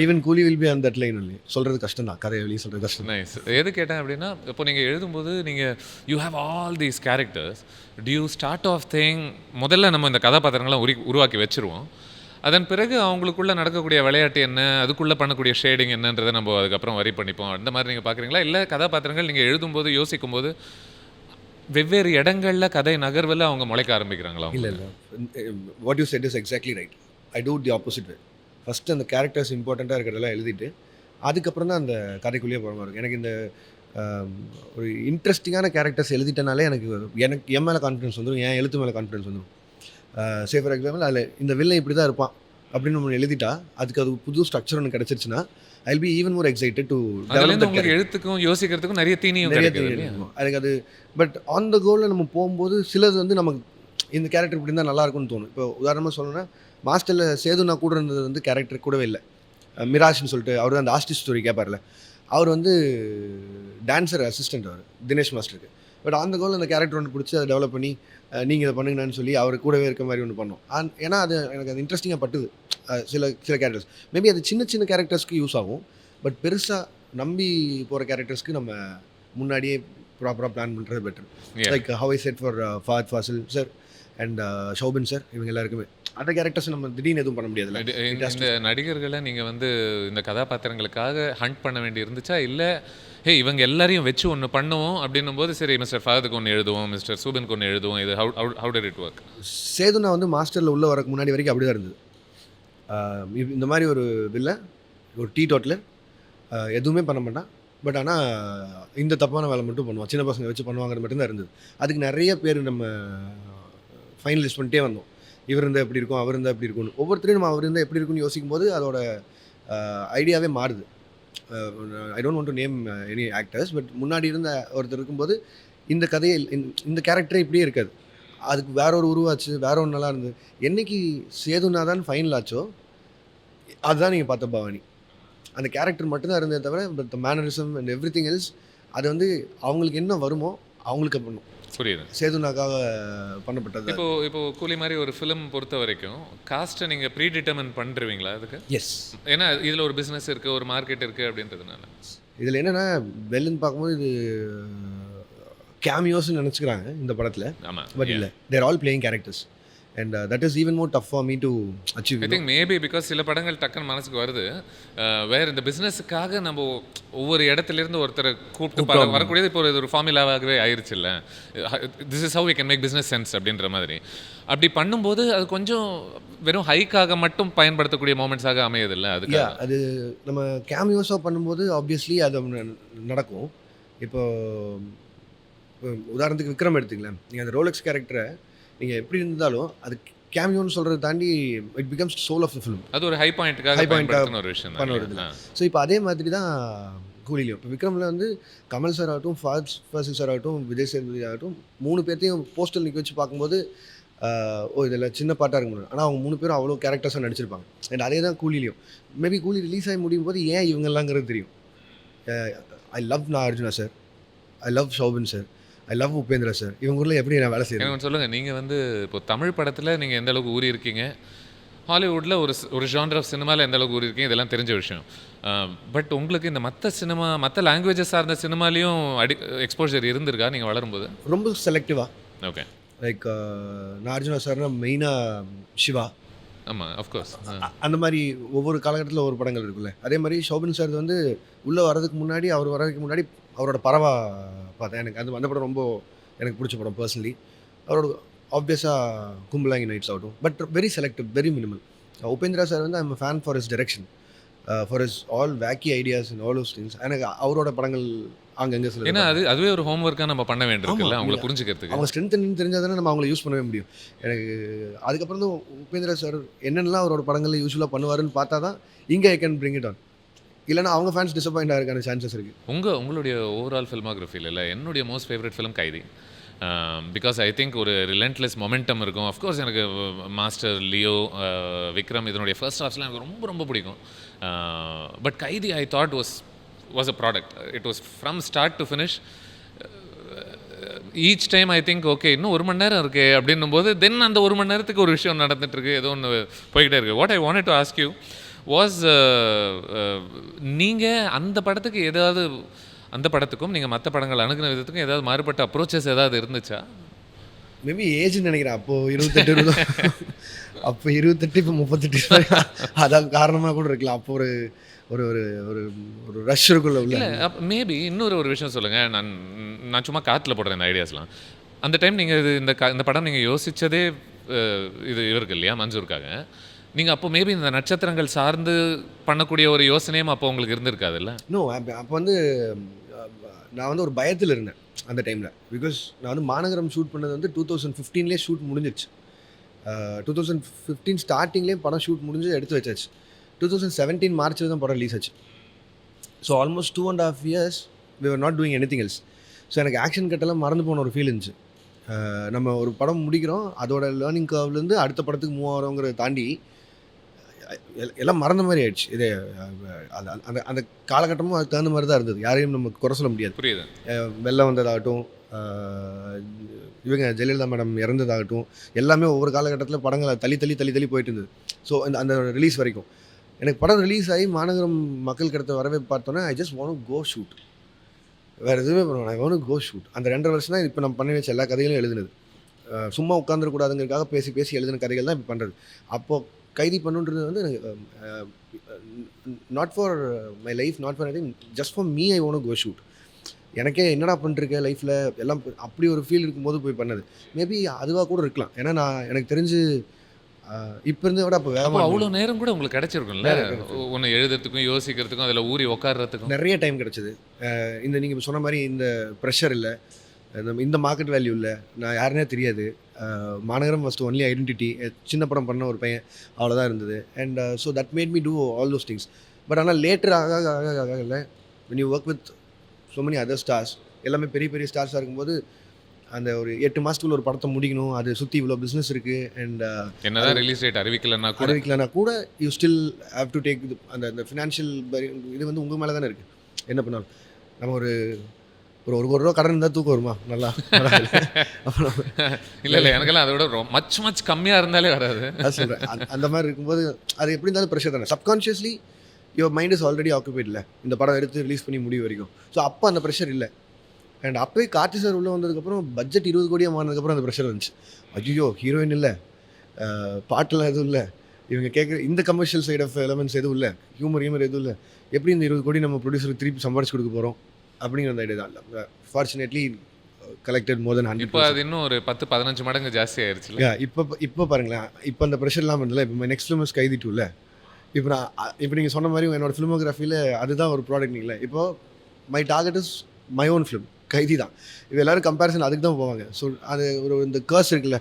ஈவன் கூலி will be on that line only. சொல்கிறது கஷ்டம் தான், கதையை வெளியே சொல்கிறது கஷ்டம். நைஸ். எது கேட்டேன் அப்படின்னா, இப்போ நீங்கள் எழுதும்போது நீங்கள் you have all these characters. Do you start off thing முதல்ல நம்ம இந்த கதாபாத்திரங்கள்லாம் உருவாக்கி வச்சுருவோம். அதன் பிறகு அவங்களுக்குள்ளே நடக்கக்கூடிய விளையாட்டு என்ன, அதுக்குள்ளே பண்ணக்கூடிய ஷேடிங் என்னன்றதை நம்ம அதுக்கப்புறம் வரி பண்ணிப்போம். அந்த மாதிரி நீங்கள் பார்க்குறீங்களா? இல்லை கதாபாத்திரங்கள் நீங்கள் எழுதும்போது யோசிக்கும்போது வெவ்வேறு இடங்களில் கதை நகர்வில் அவங்க முளைக்க ஆரம்பிக்கிறாங்களா? இல்லை, what you said is exactly right. I do the opposite way. First அந்த கேரக்டர்ஸ் இம்பார்ட்டண்ட்டாக இருக்கிறதெல்லாம் எழுதிட்டு அதுக்கப்புறம் தான் அந்த கதைக்குள்ளேயே போகிற மாதிரி இருக்கும். எனக்கு இந்த ஒரு இன்ட்ரெஸ்டிங்கான கேரக்டர்ஸ் எழுதிட்டனாலே எனக்கு என் மேலே கான்ஃபிடன்ஸ் வந்துடும், என் எழுத்து மேலே கான்ஃபிடன்ஸ் வந்துடும். சே ஃபார் எக்ஸாம்பிள் அதில் இந்த வில்லை இப்படி தான் இருப்பான் அப்படின்னு நம்ம எழுதிட்டா அதுக்கு அது புது ஸ்ட்ரக்சர் ஒன்று கிடச்சிருச்சுன்னா I will be even more excited to உங்களுக்கு எழுத்துக்கும் யோசிக்கிறதுக்கும் நிறைய தீனியும் இருக்கும் எனக்கு அது. பட் ஆன் த கோலில் நம்ம போகும்போது சிலது வந்து நமக்கு இந்த கேரக்டர் இப்படி இருந்தால் நல்லாயிருக்கும்னு தோணும். இப்போ உதாரணமாக சொல்லணும்னா மாஸ்டரில் சேதுனா கூட இருந்தது வந்து கேரக்டர் கூடவே இல்லை. மிராஜ்னு சொல்லிட்டு அவர் அந்த ஆர்டிஸ்ட் ஸ்டோரி கேட்பார்ல, அவர் வந்து டான்ஸர் அசிஸ்டன்ட் அவர் தினேஷ் மாஸ்டருக்கு. பட் அந்த கோல் அந்த கேரக்டர் ஒன்று பிடிச்சி அதை டெவலப் பண்ணி நீங்கள் இதை பண்ணுங்கன்னு சொல்லி அவர் கூடவே இருக்க மாதிரி ஒன்று பண்ணோம். ஏன்னா அது எனக்கு அது இன்ட்ரெஸ்டிங்காக பட்டுது. சில கேரக்டர்ஸ் மேபி அது சின்ன சின்ன கேரக்டர்ஸ்க்கு யூஸ் ஆகும். பட் பெருசாக நம்பி போகிற கேரக்டர்ஸ்க்கு நம்ம முன்னாடியே ப்ராப்பராக பிளான் பண்ணுறது better. Yeah. Like how I said for Fahadh Faasil sir and Shobin sir, இவங்க எல்லாருக்குமே அந்த கேரக்டர்ஸ் நம்ம திடீர்னு எதுவும் பண்ண முடியாதுல்ல. இந்த நடிகர்களை நீங்கள் வந்து இந்த கதாபாத்திரங்களுக்காக ஹண்ட் பண்ண வேண்டி இருந்துச்சா, இல்லை ஹே இவங்க எல்லாரையும் வச்சு ஒன்று பண்ணுவோம் அப்படின்னும் போது சரி மிஸ்டர் ஃபஹதுக்கு ஒன்று எழுதுவோம், மிஸ்டர் சூபனுக்கு ஒன்று எழுதுவோம், இது ஹவு டிட் இட் ஒர்க்? சேதுனா வந்து மாஸ்டரில் உள்ள வரக்கு முன்னாடி வரைக்கும் அப்படி தான் இருந்தது. இந்த மாதிரி ஒரு வில்ல, ஒரு டீ டோட்டலர், எதுவுமே பண்ண மாட்டான். பட் ஆனால் இந்த தப்பான வேலை மட்டும் பண்ணுவான், சின்ன பசங்க வச்சு பண்ணுவாங்கிறது மட்டும்தான் இருந்தது. அதுக்கு நிறைய பேர் நம்ம ஃபைனலிஸ்ட் பண்ணிட்டே வந்தோம். இவர் இருந்தால் எப்படி இருக்கும், அவர் இருந்தால் எப்படி இருக்கும்னு. ஒவ்வொருத்தரையும் நம்ம அவர் இருந்தால் எப்படி இருக்குன்னு யோசிக்கும் போது அதோட ஐடியாவே மாறுது. I don't want to name any actors, but முன்னாடி இருந்த ஒருத்தர் இருக்கும்போது இந்த கதையை இந்த கேரக்டரே இப்படியே இருக்காது, அதுக்கு வேற ஒரு உருவாச்சு, வேற ஒன்று நல்லா இருந்தது. என்னைக்கு சேதுனா தான் ஃபைனல் ஆச்சோ அதுதான் நீங்கள் பார்த்த பவானி. அந்த கேரக்டர் மட்டும்தான் இருந்தே தவிர but mannerism and every thing else அது வந்து அவங்களுக்கு என்ன வருமோ அவங்களுக்கு பண்ணும். புரியுது. சேதுனாக்காக பண்ணப்பட்டது. இப்போ கூலி மாதிரி ஒரு ஃபிலிம் பொறுத்த வரைக்கும் காஸ்ட்டை நீங்கள் ப்ரீ டிட்டர்மின் பண்ணிருவீங்களா அதுக்கு? எஸ். ஏன்னா இதில் ஒரு பிஸ்னஸ் இருக்குது, ஒரு மார்க்கெட் இருக்குது அப்படின்றதுனால. இதில் என்னென்னா வெல்லுன்னு பார்க்கும்போது இது கேமியோஸ்ன்னு நினச்சிக்கிறாங்க இந்த படத்தில். ஆமாம். பட் இல்லை, there all playing characters and that is even more tough for me to achieve. I think maybe because சில படங்கள் டக்குன்னு மனசுக்கு வருது, வேறு இந்த பிஸ்னஸுக்காக நம்ம ஒவ்வொரு இடத்துலேருந்து ஒருத்தரை கூப்பிட்டு வரக்கூடியது இப்போ ஒரு ஃபார்முலாவாகவே ஆயிடுச்சு இல்லை, this is how we can make business sense அப்படின்ற மாதிரி. அப்படி பண்ணும்போது அது கொஞ்சம் வெறும் ஹைக்காக மட்டும் பயன்படுத்தக்கூடிய மூமெண்ட்ஸாக அமையதில்லை. அதுக்கு அது நம்ம கேமியோஸாக பண்ணும்போது ஆப்வியஸ்லி அது நடக்கும். இப்போ உதாரணத்துக்கு விக்ரம் எடுத்துக்கலாம், நீங்கள் அந்த ரோலெக்ஸ் கேரக்டரை நீங்கள் எப்படி இருந்தாலும் அது கேமியோன்னு சொல்கிறத தாண்டி it becomes soul of the film. அது ஒரு ஹை பாயிண்ட்டுக்காக ஒரு விஷயம் பண்ண வருது. ஸோ இப்போ அதே மாதிரி தான் கூலிலையும். இப்போ விக்ரமில் வந்து கமல் சார் ஆகட்டும், ஃபாத் ஃபாசில் சார் ஆகட்டும், விஜய் சேதுபதி ஆகட்டும், 3 பேர்த்தையும் போஸ்டர் நிற்க வச்சு பார்க்கும்போது இதில் சின்ன பாட்டாக இருக்க முடியும், ஆனால் அவங்க 3 பேரும் அவ்வளோ கேரக்டர்ஸாக நடிச்சிருப்பாங்க. அண்ட் அதே தான் கூலிலையும். மேபி கூலி ரிலீஸ் ஆகி முடியும் போது ஏன் இவங்கெல்லாங்கிறது தெரியும். I love Nagarjuna sir, I love Soubin sir, I love Upendra sir. இவங்க ஊரில் எப்படி நான் வேலை செய்யறேன் எனக்கு சொல்லுங்கள். நீங்கள் வந்து இப்போ தமிழ் படத்தில் நீங்கள் எந்த அளவுக்கு ஊறி இருக்கீங்க, ஹாலிவுட்டில் ஒரு ஜானர் ஆஃப் சினிமாவில் எந்த அளவுக்கு ஊறி இருக்கீங்க, இதெல்லாம் தெரிஞ்ச விஷயம். பட் உங்களுக்கு இந்த மற்ற லாங்குவேஜஸ் சார்ந்த சினிமாலேயும் எக்ஸ்போஜர் இருந்திருக்கா நீங்கள் வளரும்போது? ரொம்ப செலக்டிவாக. ஓகே. லைக் நாகார்ஜுனா சார்னா மெயினாக சிவா. ஆமாம், அஃப்கோர்ஸ். அந்த மாதிரி ஒவ்வொரு காலகட்டத்தில் ஒவ்வொரு படங்கள் இருக்குல்ல. அதே மாதிரி ஷோபின் சார் வந்து உள்ளே வர்றதுக்கு முன்னாடி, அவர் வர்றதுக்கு முன்னாடி அவரோட பறவா பார்த்தேன். எனக்கு அந்த படம் ரொம்ப எனக்கு பிடிச்ச படம் பர்சனலி. அவரோட ஆப்வியஸாக கும்பலாங்கி நைட்ஸ் ஆகட்டும், but very selective, very minimal. Upendra sir வந்து I'm fan for his direction, for his all wacky ideas and all those things. எனக்கு அவரோட படங்கள் அங்கங்கே சில, ஏன்னா அதுவே ஒரு ஹோம்ஒர்க்காக நம்ம பண்ண வேண்டியிருக்குல்ல அவங்கள புரிஞ்சுக்கிறதுக்கு. அவங்க ஸ்ட்ரென்த் என்னன்னு தெரிஞ்சால் தானே நம்ம அவங்கள யூஸ் பண்ணவே முடியும். எனக்கு அதுக்கப்புறம் தான் உபேந்திரா சார் என்னென்னலாம் அவரோட படங்களில் யூஸ்வலாக பண்ணுவாருன்னு பார்த்தா தான் இங்கே I can bring it on. இல்லைனா அவங்க ஃபேன்ஸ் டிசப்பாயிண்ட் ஆகிறதுக்கான சான்சஸ் இருக்குது. உங்களுடைய ஓவரால் ஃபில்மோகிராஃபியில் இல்லை என்னுடைய மோஸ்ட் ஃபேவரட் ஃபிலிம் கைதி. பிகாஸ் ஐ திங்க் ஒரு ரிலென்ட்லெஸ் மொமெண்டம் இருக்கும். அஃப்கோர்ஸ் எனக்கு மாஸ்டர், லியோ, விக்ரம் இதனுடைய ஃபர்ஸ்ட் ஹாஃப்ஸ்லாம் எனக்கு ரொம்ப ரொம்ப பிடிக்கும். பட் கைதி I thought was a product. It was from start to finish. Each time I think okay இன்னும் 1 மணி நேரம் இருக்குது அப்படின்னும் போது தென் அந்த 1 மணி நேரத்துக்கு ஒரு விஷயம் நடந்துகிட்ருக்கு, ஏதோ ஒன்று போய்கிட்டே இருக்குது. What I wanted to ask you was, நீங்கள் அந்த படத்துக்கு ஏதாவது, அந்த படத்துக்கும் நீங்கள் மற்ற படங்கள் அணுகின விதத்துக்கும் ஏதாவது மாறுபட்ட அப்ரோச்சஸ் ஏதாவது இருந்துச்சா? மேபி ஏஜ்னு நினைக்கிறேன். அப்போது 28 அப்போ 28 இப்போ 38 அதான் காரணமாக கூட இருக்கலாம். அப்போ ஒரு ஒரு ஒரு ஒரு ஒரு ரஷ் இருக்குள்ள உள்ள. இல்லை மேபி இன்னொரு விஷயம் சொல்லுங்கள். நான் சும்மா காற்றுல போடுறேன் இந்த ஐடியாஸ்லாம். அந்த டைம் நீங்கள் இந்த படம் நீங்கள் யோசித்ததே இது இவருக்கு இல்லையா, மன்சூருக்காக. நீங்கள் அப்போ மேபி இந்த நட்சத்திரங்கள் சார்ந்து பண்ணக்கூடிய ஒரு யோசனையும் அப்போ உங்களுக்கு இருந்திருக்காதுல்ல? நோ, அப்போ வந்து நான் வந்து ஒரு பயத்தில் இருந்தேன் அந்த டைமில். பிகாஸ் நான் வந்து மாநகரம் ஷூட் பண்ணது வந்து 2015 ஷூட் முடிஞ்சிருச்சு. 2015 ஸ்டார்டிங்லேயே படம் ஷூட் முடிஞ்சு எடுத்து வச்சாச்சு. 2017 மார்ச்சில் தான் படம் ரிலீஸ் ஆச்சு. So almost 2.5 years we were not doing anything else. So எனக்கு ஆக்ஷன் கட்டெல்லாம் மறந்து போன ஒரு ஃபீல் இருந்துச்சு. நம்ம ஒரு படம் முடிக்கிறோம், அதோட லேர்னிங் கர்வ்லேருந்து அடுத்த படத்துக்கு மூவ் ஆகிறோங்கிறத தாண்டி எல்லாம் மறந்த மாதிரி ஆயிடுச்சு. இது அந்த அந்த காலகட்டமும் அதுக்கு தகுந்த மாதிரி தான் இருந்தது. யாரையும் நம்ம குறை சொல்ல முடியாது. புரியுது. வெள்ளம் வந்ததாகட்டும், இவங்க ஜெயலலிதா மேடம் இறந்ததாகட்டும், எல்லாமே ஒவ்வொரு காலகட்டத்தில் படங்களை தள்ளி போயிட்டு இருந்தது. ஸோ அந்த ரிலீஸ் வரைக்கும் எனக்கு படம் ரிலீஸ் ஆகி மாநகரம் மக்கள் கிட்ட வரவே பார்த்தோன்னே I just want go shoot. வேறு எதுவுமே பண்ணுவேன், ஐ வாண்ட் கோ ஷூட். அந்த 2.5 வருஷம் தான் இப்போ நம்ம பண்ணி வச்ச எல்லா கதைகளும் எழுதுனது. சும்மா உட்காந்துருக்கூடாதுங்கிறதுக்காக பேசி பேசி எழுதின கதைகள் தான் இப்போ பண்ணுறது. அப்போது கைதி பண்ணுன்றது வந்து எனக்கு not for my life, not for anything, just for me I want go shoot. எனக்கே என்னடா பண்ணிருக்கேன் லைஃப்பில் எல்லாம் அப்படி ஒரு ஃபீல் இருக்கும்போது போய் பண்ணது. மேபி அதுவாக கூட இருக்கலாம். ஏன்னா நான் எனக்கு தெரிஞ்சு இப்போ இருந்ததை விட அப்போ அப்போ வேகமாக அவ்வளோ நேரம் கூட உங்களுக்கு கிடைச்சிருக்கும்ல, ஒன்று எழுதுறதுக்கும் யோசிக்கிறதுக்கும் அதில் ஊறி உட்கார்றதுக்கும். நிறைய டைம் கிடச்சிது. இந்த நீங்கள் சொன்ன மாதிரி இந்த ப்ரெஷர் இல்லை, இந்த மார்க்கெட் வேல்யூ இல்லை, நான் யாருனே தெரியாது. மாநகரம் ஃபஸ்ட்டு ஒன்லி ஐடென்டிட்டி, சின்ன படம் பண்ண ஒரு பையன், அவ்வளோதான் இருந்தது. And so that made me do all those things. But ஆனால் லேட்டர் ஆக ஆக ஆக இல்லை, when you work with so many other stars, எல்லாமே பெரிய பெரிய ஸ்டார்ஸாக இருக்கும்போது அந்த ஒரு 8 மாதத்துக்குள்ள ஒரு படத்தை முடிக்கணும், அது சுற்றி இவ்வளோ பிஸ்னஸ் இருக்குது. அண்ட் என்னதான் ரிலீஸ் டேட் அறிவிக்கலைன்னா கூட அறிவிக்கலனா கூட you still have to take அந்த ஃபினான்ஷியல் இது வந்து உங்கள் மேலே தானே இருக்குது. என்ன பண்ணாலும் நம்ம ஒரு ஒரு ஒரு ரூபா கடன் இருந்தால் தூக்கம் வருமா நல்லா? அப்புறம் இல்லை இல்லை, எனக்கெல்லாம் அதை விட மச் கம்மியாக இருந்தாலே வராது. அது சொல்கிறேன். அந்த மாதிரி இருக்கும்போது அது எப்படி இருந்தாலும் ப்ரெஷர் தானே. Subconsciously your mind is already occupied இல்லை, இந்த படம் எடுத்து ரிலீஸ் பண்ணி முடிவு வரைக்கும். ஸோ அப்போ அந்த ப்ரெஷர் இல்லை. அண்ட் அப்போயே கார்த்தி சார் உள்ளே வந்ததுக்கப்புறம் பட்ஜெட் 20 கோடியாக மாறினதுக்கப்புறம் அந்த ப்ரெஷர் வந்துச்சு. ஐயோ ஹீரோயின் இல்லை, பாட்டெலாம் எதுவும் இல்லை, இவங்க கேட்குற இந்த கமர்ஷியல் சைட் ஆஃப் எலமெண்ட்ஸ் எதுவும் இல்லை, ஹியூமர் எதுவும் இல்லை, எப்படி இந்த 20 கோடி நம்ம ப்ரொடியூசருக்கு திருப்பி சம்பாரிச்சு கொடுக்க போகிறோம் அப்படிங்கிற அந்த ஐடியா தான் இல்லை. ஃபார்ச்சுனேட்லி கலெக்டட் மோர் தென் 100. இப்போ அது இன்னும் ஒரு 10-15 மடங்கு ஜாஸ்தி ஆயிடுச்சு. இப்போ பாருங்களேன், இப்போ அந்த ப்ரெஷர்லாம் இல்லை. இப்போ நெக்ஸ்ட் ஃபிலிம் இஸ் கைதி 2 இப்போ நீங்கள் சொன்ன மாதிரி என்னோடய ஃபிலிமோகிராஃபியில் அதுதான் ஒரு ப்ராடக்ட். இல்லை இப்போது my target is my own film கைதி தான். இது எல்லோரும் கம்பேரிசன் அதுக்கு தான் போவாங்க. ஸோ அது ஒரு இந்த கர்ஸ் இருக்குல்ல,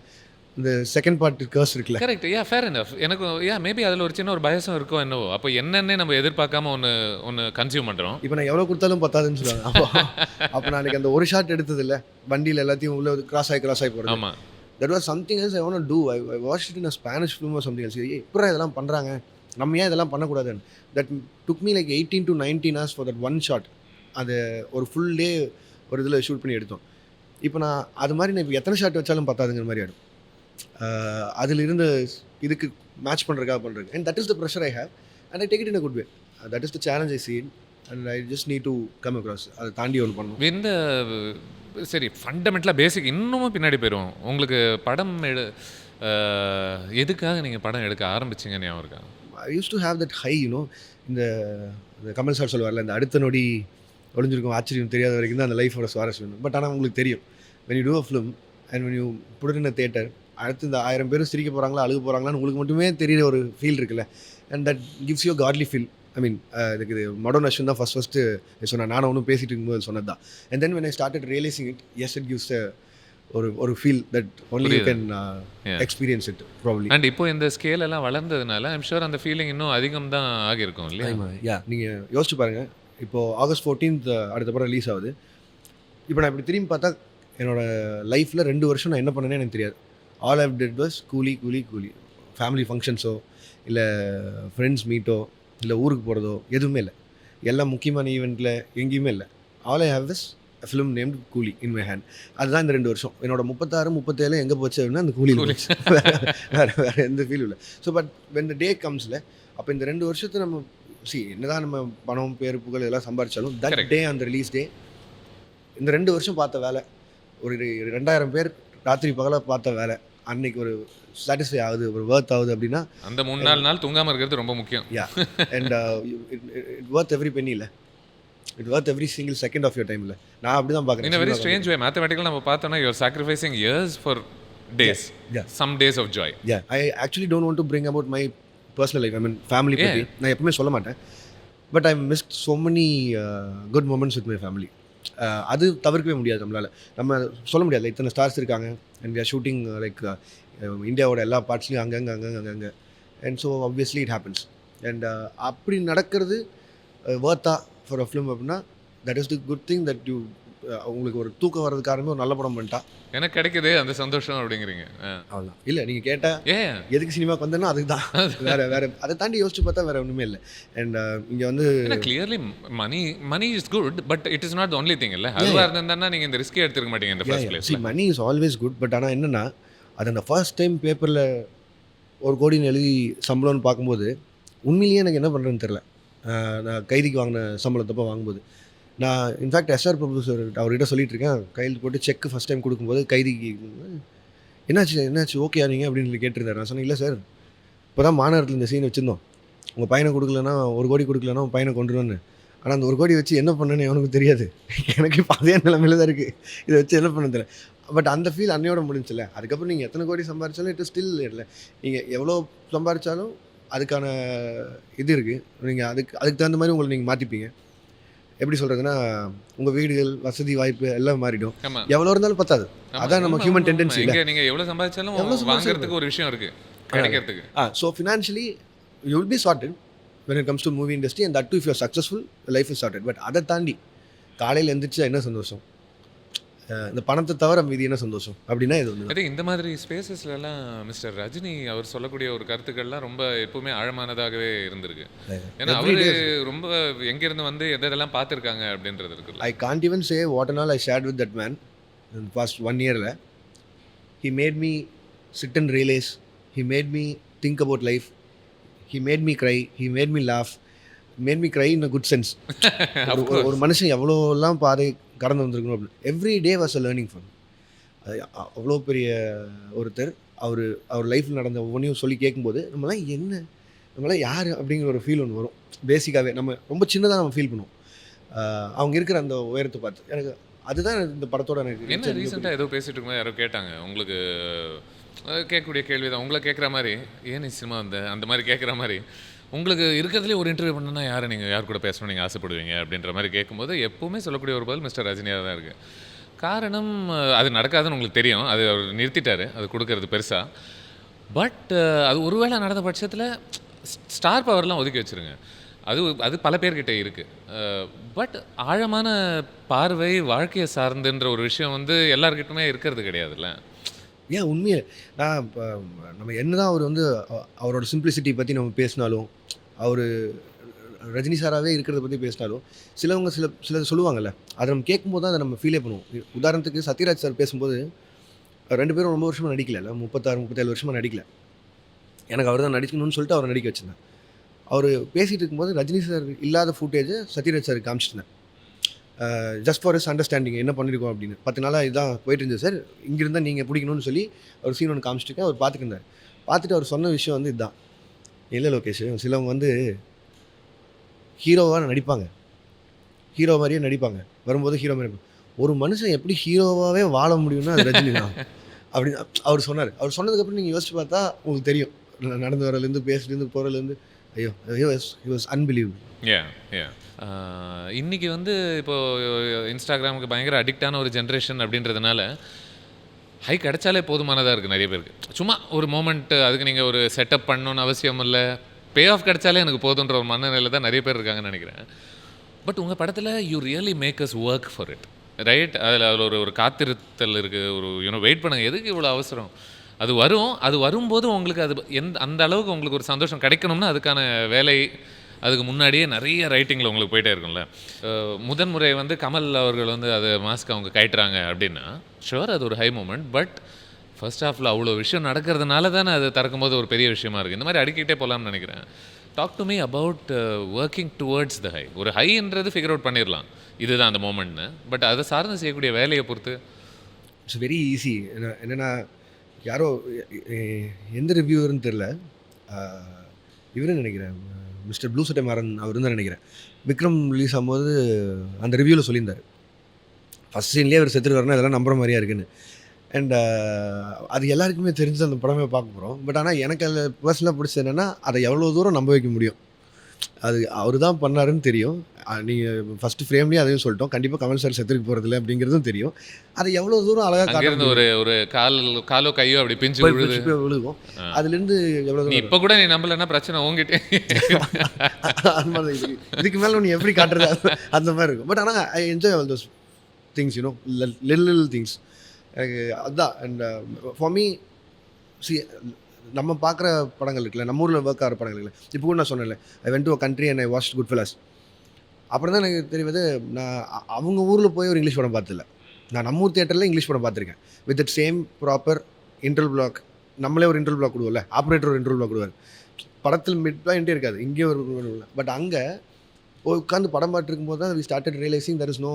இந்த செகண்ட் பார்ட் கர்ஸ் இருக்குல்ல. Correct, fair enough. எனக்கு மேபி அதில் ஒரு சின்ன ஒரு பயசம் இருக்கோ என்னவோ. அப்போ என்னன்னே நம்ம எதிர்பார்க்காம ஒன்று கன்சியூம் பண்ணுறோம். இப்போ நான் எவ்வளோ கொடுத்தாலும் பத்தாதுன்னு சொல்லுவாங்க. அப்போ நான் அந்த ஒரு ஷாட் எடுத்தது இல்லை, வண்டியில் எல்லாத்தையும் உள்ள கிராஸ் ஆகி போகிறது. ஆமாம், that was something else I want to do. I watched it in a Spanish film or something else. இப்போ இதெல்லாம் பண்ணுறாங்க, நம்ம ஏன் இதெல்லாம் பண்ணக்கூடாதுன்னு. That took me like 18 to 19 hours for that one shot. அது ஒரு ஃபுல் டே ஒரு இதில் ஷூட் பண்ணி எடுத்தோம். இப்போ நான் அது மாதிரி நான் இப்போ எத்தனை ஷாட் வச்சாலும் பத்தாதுங்கிற மாதிரி ஆகிடும். அதில் இருந்து இதுக்கு மேட்ச் பண்ணுறதுக்காக பண்ணுறது. And that is the pressure I have and I take it in a good way. That is the challenge I seen and I just need to come across. அதை தாண்டி ஒன்று பண்ணணும். இந்த சரி, ஃபண்டமெண்டலாக பேசிக் இன்னமும் பின்னாடி போயிடுவோம். உங்களுக்கு படம் எதுக்காக நீங்கள் படம் எடுக்க ஆரம்பிச்சிங்க ஞாபகம் இருக்கா? I use to have that high, you know. இந்த கமல் சார் சொல்லுவார்ல, இந்த அடுத்த நொடி ஒளிஞ்சிருக்கும் ஆச்சரியம் தெரியாத வரைக்கும் தான் அந்த லைஃபோட சுவாரஸ்யம். பட் ஆனால் உங்களுக்கு தெரியும், when you do a film and when you put it in a theater, அடுத்து இந்த 1000 பேர் சிரிக்க போகிறாங்களா அழுக போகிறாங்களான்னு உங்களுக்கு மட்டுமே தெரியுற ஒரு ஃபீல் இருக்குல்ல. And that gives you godly feel. I mean இதுக்கு இது மடோன் அஸ்வின் தான் ஃபஸ்ட்டு சொன்னேன். நானும் ஒன்றும் பேசிகிட்டு இருக்கும்போது சொன்னது தான். And then when I started realizing it, yes, it gives ஒரு feel that only you can experience it probably. And இப்போ இந்த ஸ்கேல் எல்லாம் வளர்ந்ததுனால ஐம் ஷூர் அந்த ஃபீலிங் இன்னும் அதிகம் தான் ஆகியிருக்கும் இல்லையா? நீங்கள் யோசிச்சு பாருங்கள், இப்போது August 14th அடுத்த படம் ரிலீஸ் ஆகுது. இப்போ நான் இப்படி திரும்பி பார்த்தா என்னோடய லைஃப்பில் 2 வருஷம் நான் என்ன பண்ணேனே எனக்கு தெரியாது. ஆல் ஐவ் டிட் வாஸ் கூலி. ஃபேமிலி ஃபங்க்ஷன்ஸோ இல்லை ஃப்ரெண்ட்ஸ் மீட்டோ இல்லை ஊருக்கு போகிறதோ எதுவுமே இல்லை. எல்லாம் முக்கியமான ஈவெண்ட்டில் எங்கேயுமே இல்லை. All I have is a film named கூலி in my hand. அதுதான் இந்த 2 வருஷம். என்னோட 36, 37 எங்கே போச்சு அப்படின்னா அந்த கூலி. வேறு எந்த ஃபீலும் இல்லை. So but when the day comes, அப்போ இந்த 2 வருஷத்தை நம்ம என்னதான் நம்ம பணம் பேர் புகழ் எல்லாம் சம்பாதிச்சாலும் தட் டே அந்த ரிலீஸ் டே, இந்த 2 வருஷம் பார்த்த வேலை, ஒரு 2000 பேர் ராத்திரி பகலாக பார்த்த வேலை, அன்னைக்கு ஒரு சாட்டிஸ்ஃபை ஆகுது, ஒரு ஒர்த் ஆகுது அப்படின்னா அந்த 3-4 நாள் தூங்காமல் இருக்கிறது ரொம்ப முக்கியம். And it worth every penny இல்லை, it worth every single second of your time இல்லை. நான் அப்படி தான் பார்க்குறேன். In very strange way mathematical நம்ம பார்த்தோம்னா you are sacrificing years for days, some days of joy. I actually don't want to bring about my personal life. I mean family பற்றி நான் எப்பவுமே சொல்ல மாட்டேன். But I missed so many good moments with my family. அது தவிர்க்கவே முடியாது நம்மளால். நம்ம சொல்ல முடியாது இத்தனை ஸ்டார்ஸ் இருக்காங்க and we are shooting like இந்தியாவோட எல்லா பார்ட்ஸ்லையும் அங்கங்கே. And so obviously it happens. And அப்படி நடக்கிறது வர்த்தா ஃபார் அ ஃபிலிம் அப்படின்னா that is the good thing that you உங்களுக்கு ஒரு தூக்கம் வர்றது காரணமே ஒரு நல்ல படம் பண்ணிட்டா எனக்கு கிடைக்குது அந்த சந்தோஷம் அப்படிங்கிறீங்க. அவ்வளோதான். இல்லை நீங்கள் கேட்டால் எதுக்கு சினிமாவுக்கு வந்தேன்னா அதுக்கு தான். வேறு அதை தாண்டி யோசிச்சு பார்த்தா வேறு ஒன்றுமே இல்லை. அண்ட் இங்கே வந்து clearly money is good but it is not only thing. இல்லை அதுவாக இருந்ததுன்னா நீங்கள் இந்த ரிஸ்கே எடுத்துருக்க மாட்டீங்க இந்த first place. Money is always good. But ஆனால் என்னென்னா அது அந்த ஃபர்ஸ்ட் டைம் பேப்பரில் 1 கோடின்னு எழுதி சம்பளம்னு பார்க்கும்போது உண்மையிலேயே எனக்கு என்ன பண்ணுறேன்னு தெரில. நான் கைதிக்கு வாங்கின சம்பளத்தப்போ வாங்கும்போது நான் இன்ஃபேக்ட் எஸ்ஆர் பிரபு சார் அவர்கிட்ட சொல்லிட்டு இருக்கேன். கையெழுத்து போட்டு செக் ஃபஸ்ட் டைம் கொடுக்கும்போது கைதிக்கு என்னாச்சு ஓகே நீங்கள் அப்படின்னு சொல்லி கேட்டிருந்தாரு. நான் சொன்னேன், இல்லை சார் இப்போ தான் மாநகரத்தில் இந்த சீன் வச்சுருந்தோம், உங்கள் பையனை கொடுக்கலன்னா 1 கோடி கொடுக்கலன்னா உங்கள் பையனை கொண்டுருவேன்னு. ஆனால் அந்த 1 கோடி வச்சு என்ன பண்ணேன்னு எனக்கு தெரியாது. எனக்கு இப்போ அதே நிலைமையில தான் இருக்குது. இதை வச்சு என்ன பண்ண தெரியல. பட் அந்த ஃபீல் அன்னையோட முடிஞ்சில்ல. அதுக்கப்புறம் நீங்கள் எத்தனை கோடி சம்பாரிச்சாலும் இட் ஸ்டில் இல்லை. நீங்கள் எவ்வளோ சம்பாரிச்சாலும் அதுக்கான இது இருக்குது. நீங்கள் அதுக்கு தகுந்த மாதிரி உங்களை நீங்கள் மாற்றிப்பீங்க. எப்படி சொல்கிறதுன்னா, உங்கள் வீடுகள் வசதி வாய்ப்பு எல்லாம் மாறிடும். எவ்வளோ இருந்தாலும் பத்தாது. அதான் நம்ம ஹியூமன் டெண்டன்சி. நீங்கள் எவ்வளோ சம்பாதிச்சாலும் வாங்குறதுக்கு ஒரு விஷயம் இருக்குது கிடைக்கிறதுக்கு. So financially you will be sorted when it comes to movie industry, and that too if you are successful, life is sorted. But அதை தாண்டி காலையில் எழுந்திரிச்சா என்ன சந்தோஷம், இந்த பணத்தை தவிர மீதி என்ன சந்தோஷம் அப்படின்னா இது ஒன்று. அதே இந்த மாதிரி ஸ்பேசஸ்லாம் மிஸ்டர் ரஜினி அவர் சொல்லக்கூடிய ஒரு கருத்துக்கள்லாம் ரொம்ப எப்பவுமே ஆழமானதாகவே இருந்திருக்கு. ஏன்னா அவர் ரொம்ப எங்கேருந்து வந்து எதெல்லாம் பார்த்துருக்காங்க அப்படின்றது இருக்குல்ல. I can't even say what and all I shirt with that man in past 1 year. He made me sit and realize, he made me think about life, he made me cry, he made me laugh, made me cry in a good sense. ஒரு மனுஷன் எவ்வளோலாம் பாதை கடந்து வந்திருக்கணும் அப்படின்னு. Every day was a learning for. அவ்வளோ பெரிய ஒருத்தர் அவர் லைஃப்பில் நடந்த ஒவ்வொன்றையும் சொல்லி கேட்கும்போது நம்மளாம் யார் அப்படிங்கிற ஒரு ஃபீல் ஒன்று வரும். பேசிக்காகவே நம்ம ரொம்ப சின்னதாக நம்ம ஃபீல் பண்ணுவோம் அவங்க இருக்கிற அந்த உயரத்தை பார்த்து. எனக்கு அதுதான் இந்த படத்தோட எனக்கு என்ன ரீசெண்டாக ஏதோ பேசிகிட்டு இருக்கும்போது யாரோ கேட்டாங்க, உங்களுக்கு கேட்கக்கூடிய கேள்வி தான் உங்களை கேட்குற மாதிரி, ஏன் நீ சினிமா அந்த மாதிரி கேட்குற மாதிரி, உங்களுக்கு இருக்கிறதுலே ஒரு இன்டர்வியூ பண்ணணும்னா யார் கூட பேசணும் நீங்கள் ஆசைப்படுவீங்க அப்படின்ற மாதிரி கேட்கும்போது எப்போவுமே சொல்லக்கூடிய ஒரு பதில் மிஸ்டர் ரஜினியாக தான் இருக்குது. காரணம் அது நடக்காதுன்னு உங்களுக்கு தெரியும், அது அவர் நிறுத்திட்டார் அது கொடுக்கறது பெருசாக. பட் அது ஒருவேளை நடந்த பட்சத்தில் ஸ்டார் பவர்லாம் ஒதுக்கி வச்சுருங்க, அது பல பேர்கிட்ட இருக்குது. பட் ஆழமான பார்வை வாழ்க்கையை சார்ந்துன்ற ஒரு விஷயம் வந்து எல்லாருக்கிட்டுமே இருக்கிறது கிடையாதுல்ல. ஏன் உண்மையை நான் இப்போ நம்ம என்ன தான் அவர் வந்து அவரோட சிம்பிளிசிட்டி பற்றி நம்ம பேசினாலும், அவர் ரஜினி சாராகவே இருக்கிறத பற்றி பேசினாலும், சிலவங்க சில சொல்லுவாங்கள்ல, அதை நம்ம கேட்கும்போது தான் அதை நம்ம ஃபீலே பண்ணுவோம். உதாரணத்துக்கு சத்யராஜ் சார் பேசும்போது 2 பேரும் ரொம்ப வருஷமாக நடிக்கல, 36-37 வருஷமாக நடிக்கல. எனக்கு அவர் தான் நடிக்கணும்னு சொல்லிட்டு அவரை நடிக்க வச்சுருந்தேன். அவர் பேசிகிட்டு இருக்கும்போது ரஜினி சார் இல்லாத ஃபுட்டேஜை சத்யராஜ் சார் காமிச்சிருந்தேன். ஜஸ்ட் ஃபார் இஸ் அண்டர்ஸ்டாண்டிங் என்ன பண்ணியிருக்கோம் அப்படின்னு. 10 நாளாக இதுதான் போயிட்டு இருந்தது சார், இங்கிருந்தால் நீங்கள் பிடிக்கணும்னு சொல்லி அவர் சீன் ஒன்று காமிச்சிட்டு அவர் பார்த்துட்டு இருந்தார். பார்த்துட்டு அவர் சொன்ன விஷயம் வந்து இதுதான், இல்லை லோகேஷ், சிலவங்க வந்து ஹீரோவாக நடிப்பாங்க, ஹீரோ மாதிரியே நடிப்பாங்க, வரும்போது ஹீரோ மாதிரி. ஒரு மனுஷன் எப்படி ஹீரோவாகவே வாழ முடியும்னா அது ரஜினி தான் அப்படின்னு அவர் சொன்னார். அவர் சொன்னதுக்கப்புறம் நீங்கள் யோசிச்சு பார்த்தா உங்களுக்கு தெரியும், நடந்து வரலேருந்து பேசுலேருந்து போகிறதுலேருந்து ஐயோ he was unbelievable. இன்றைக்கி வந்து இப்போது இன்ஸ்டாகிராமுக்கு பயங்கர அடிக்டான ஒரு ஜென்ரேஷன் அப்படின்றதுனால ஹை கிடைச்சாலே போதுமானதாக இருக்குது நிறைய பேருக்கு. சும்மா ஒரு மூமெண்ட்டு, அதுக்கு நீங்கள் ஒரு செட்டப் பண்ணணுன்னு அவசியம் இல்லை, பே ஆஃப் கிடைச்சாலே எனக்கு போதுன்ற ஒரு மனநிலை தான் நிறைய பேர் இருக்காங்கன்னு நினைக்கிறேன். பட் உங்கள் படத்தில் you really make us work for it, right? அதில் ஒரு காத்திருத்தல் இருக்குது, ஒரு வெயிட் பண்ணுங்கள், எதுக்கு இவ்வளோ அவசரம், அது வரும்போது உங்களுக்கு அது அந்த அளவுக்கு உங்களுக்கு ஒரு சந்தோஷம் கிடைக்கணும்னா அதுக்கான வேலை அதுக்கு முன்னாடியே நிறைய ரைட்டிங்கில் உங்களுக்கு போயிட்டே இருக்கும்ல. முதன்முறை வந்து கமல் அவர்கள் வந்து அது மாஸ்க் அவங்க கைட்டுறாங்க அப்படின்னா ஷுவர் அது ஒரு ஹை மூமெண்ட். பட் ஃபர்ஸ்ட் ஹாஃபில் அவ்வளோ விஷயம் நடக்கிறதுனால தானே அது திறக்கும்போது ஒரு பெரிய விஷயமா இருக்குது. இந்த மாதிரி அடிக்கிட்டே போகலாம்னு நினைக்கிறேன். Talk to me about working towards the high. ஒரு ஹைன்றது ஃபிகர் அவுட் பண்ணிடலாம், இதுதான் அந்த மூமெண்ட்னு. பட் அதை சார்ந்து செய்யக்கூடிய வேலையை பொறுத்து இட்ஸ் வெரி ஈஸி. என்னென்னா யாரோ எந்த ரிவ்யூவர்னு தெரில, இவருன்னு நினைக்கிறேன் மிஸ்டர் ப்ளூ சட்டை மாறன் அவர் தான் நினைக்கிறேன். விக்ரம் ரிலீஸ் ஆகும்போது அந்த ரிவ்யூவில் சொல்லியிருந்தார், ஃபஸ்ட் சீன்லேயே அவர் செத்துருவாருன்னா இதெல்லாம் நம்புற மாதிரியா இருக்குன்னு. அண்ட் அது எல்லாருக்குமே தெரிஞ்சு அந்த படமே பார்க்க போகிறோம். பட் ஆனால் எனக்கு அதில் பர்சனலாக பிடிச்சது என்னென்னா அதை எவ்வளோ தூரம் நம்ப வைக்க முடியும், அது அவர் தான் பண்ணாருன்னு தெரியும். நீங்கள் ஃபஸ்ட்டு ஃப்ரேம்லேயே அதையும் சொல்லிட்டோம், கண்டிப்பாக கமல் சார் செத்துருக்கு போகிறதில்ல அப்படிங்கிறதும் தெரியும். அதை எவ்வளோ தூரம் அழகாக காட்டுறது, ஒரு காலோ கையோ அப்படி பிஞ்சு விழுகும். அதுலேருந்து எவ்வளோ தூரம் இப்போ கூட நீ நம்பலன்னா பிரச்சனை உங்ககிட்டே அந்த மாதிரி இதுக்கு மேலே நீ எப்படி காட்டுறது அந்த மாதிரி இருக்கும். பட் ஆனால் I enjoy all those things, you know, லில் திங்ஸ். எனக்கு அதுதான். அண்ட் ஃபார் மீ சி நம்ம பார்க்குற படங்கள் இருக்குல்ல, நம்ம ஊரில் ஒர்க் ஆகிற படங்கள் இல்லை. இப்போ கூட நான் சொன்னேன்ல, I went to a country and I watched good fellas. அப்புறம் தான் எனக்கு தெரிவது, நான் அவங்க ஊரில் போய் ஒரு இங்கிலீஷ் படம் பார்த்ததில்ல, நான் நம்ம ஊர் தியேட்டரில் இங்கிலீஷ் படம் பார்த்துருக்கேன். With that same proper interval black. நம்மளே ஒரு இன்டர்வல் பிளாக் கொடுவோம்ல, ஆப்ரேட்டர் ஒரு இன்டர்வல் பிளாக் கொடுவார். படத்தில் மிட் பாயிண்ட்டே இருக்காது, இங்கே ஒரு பட் அங்கே உட்காந்து படம் பார்த்துட்டு இருக்கும்போது தான் we started realising there is no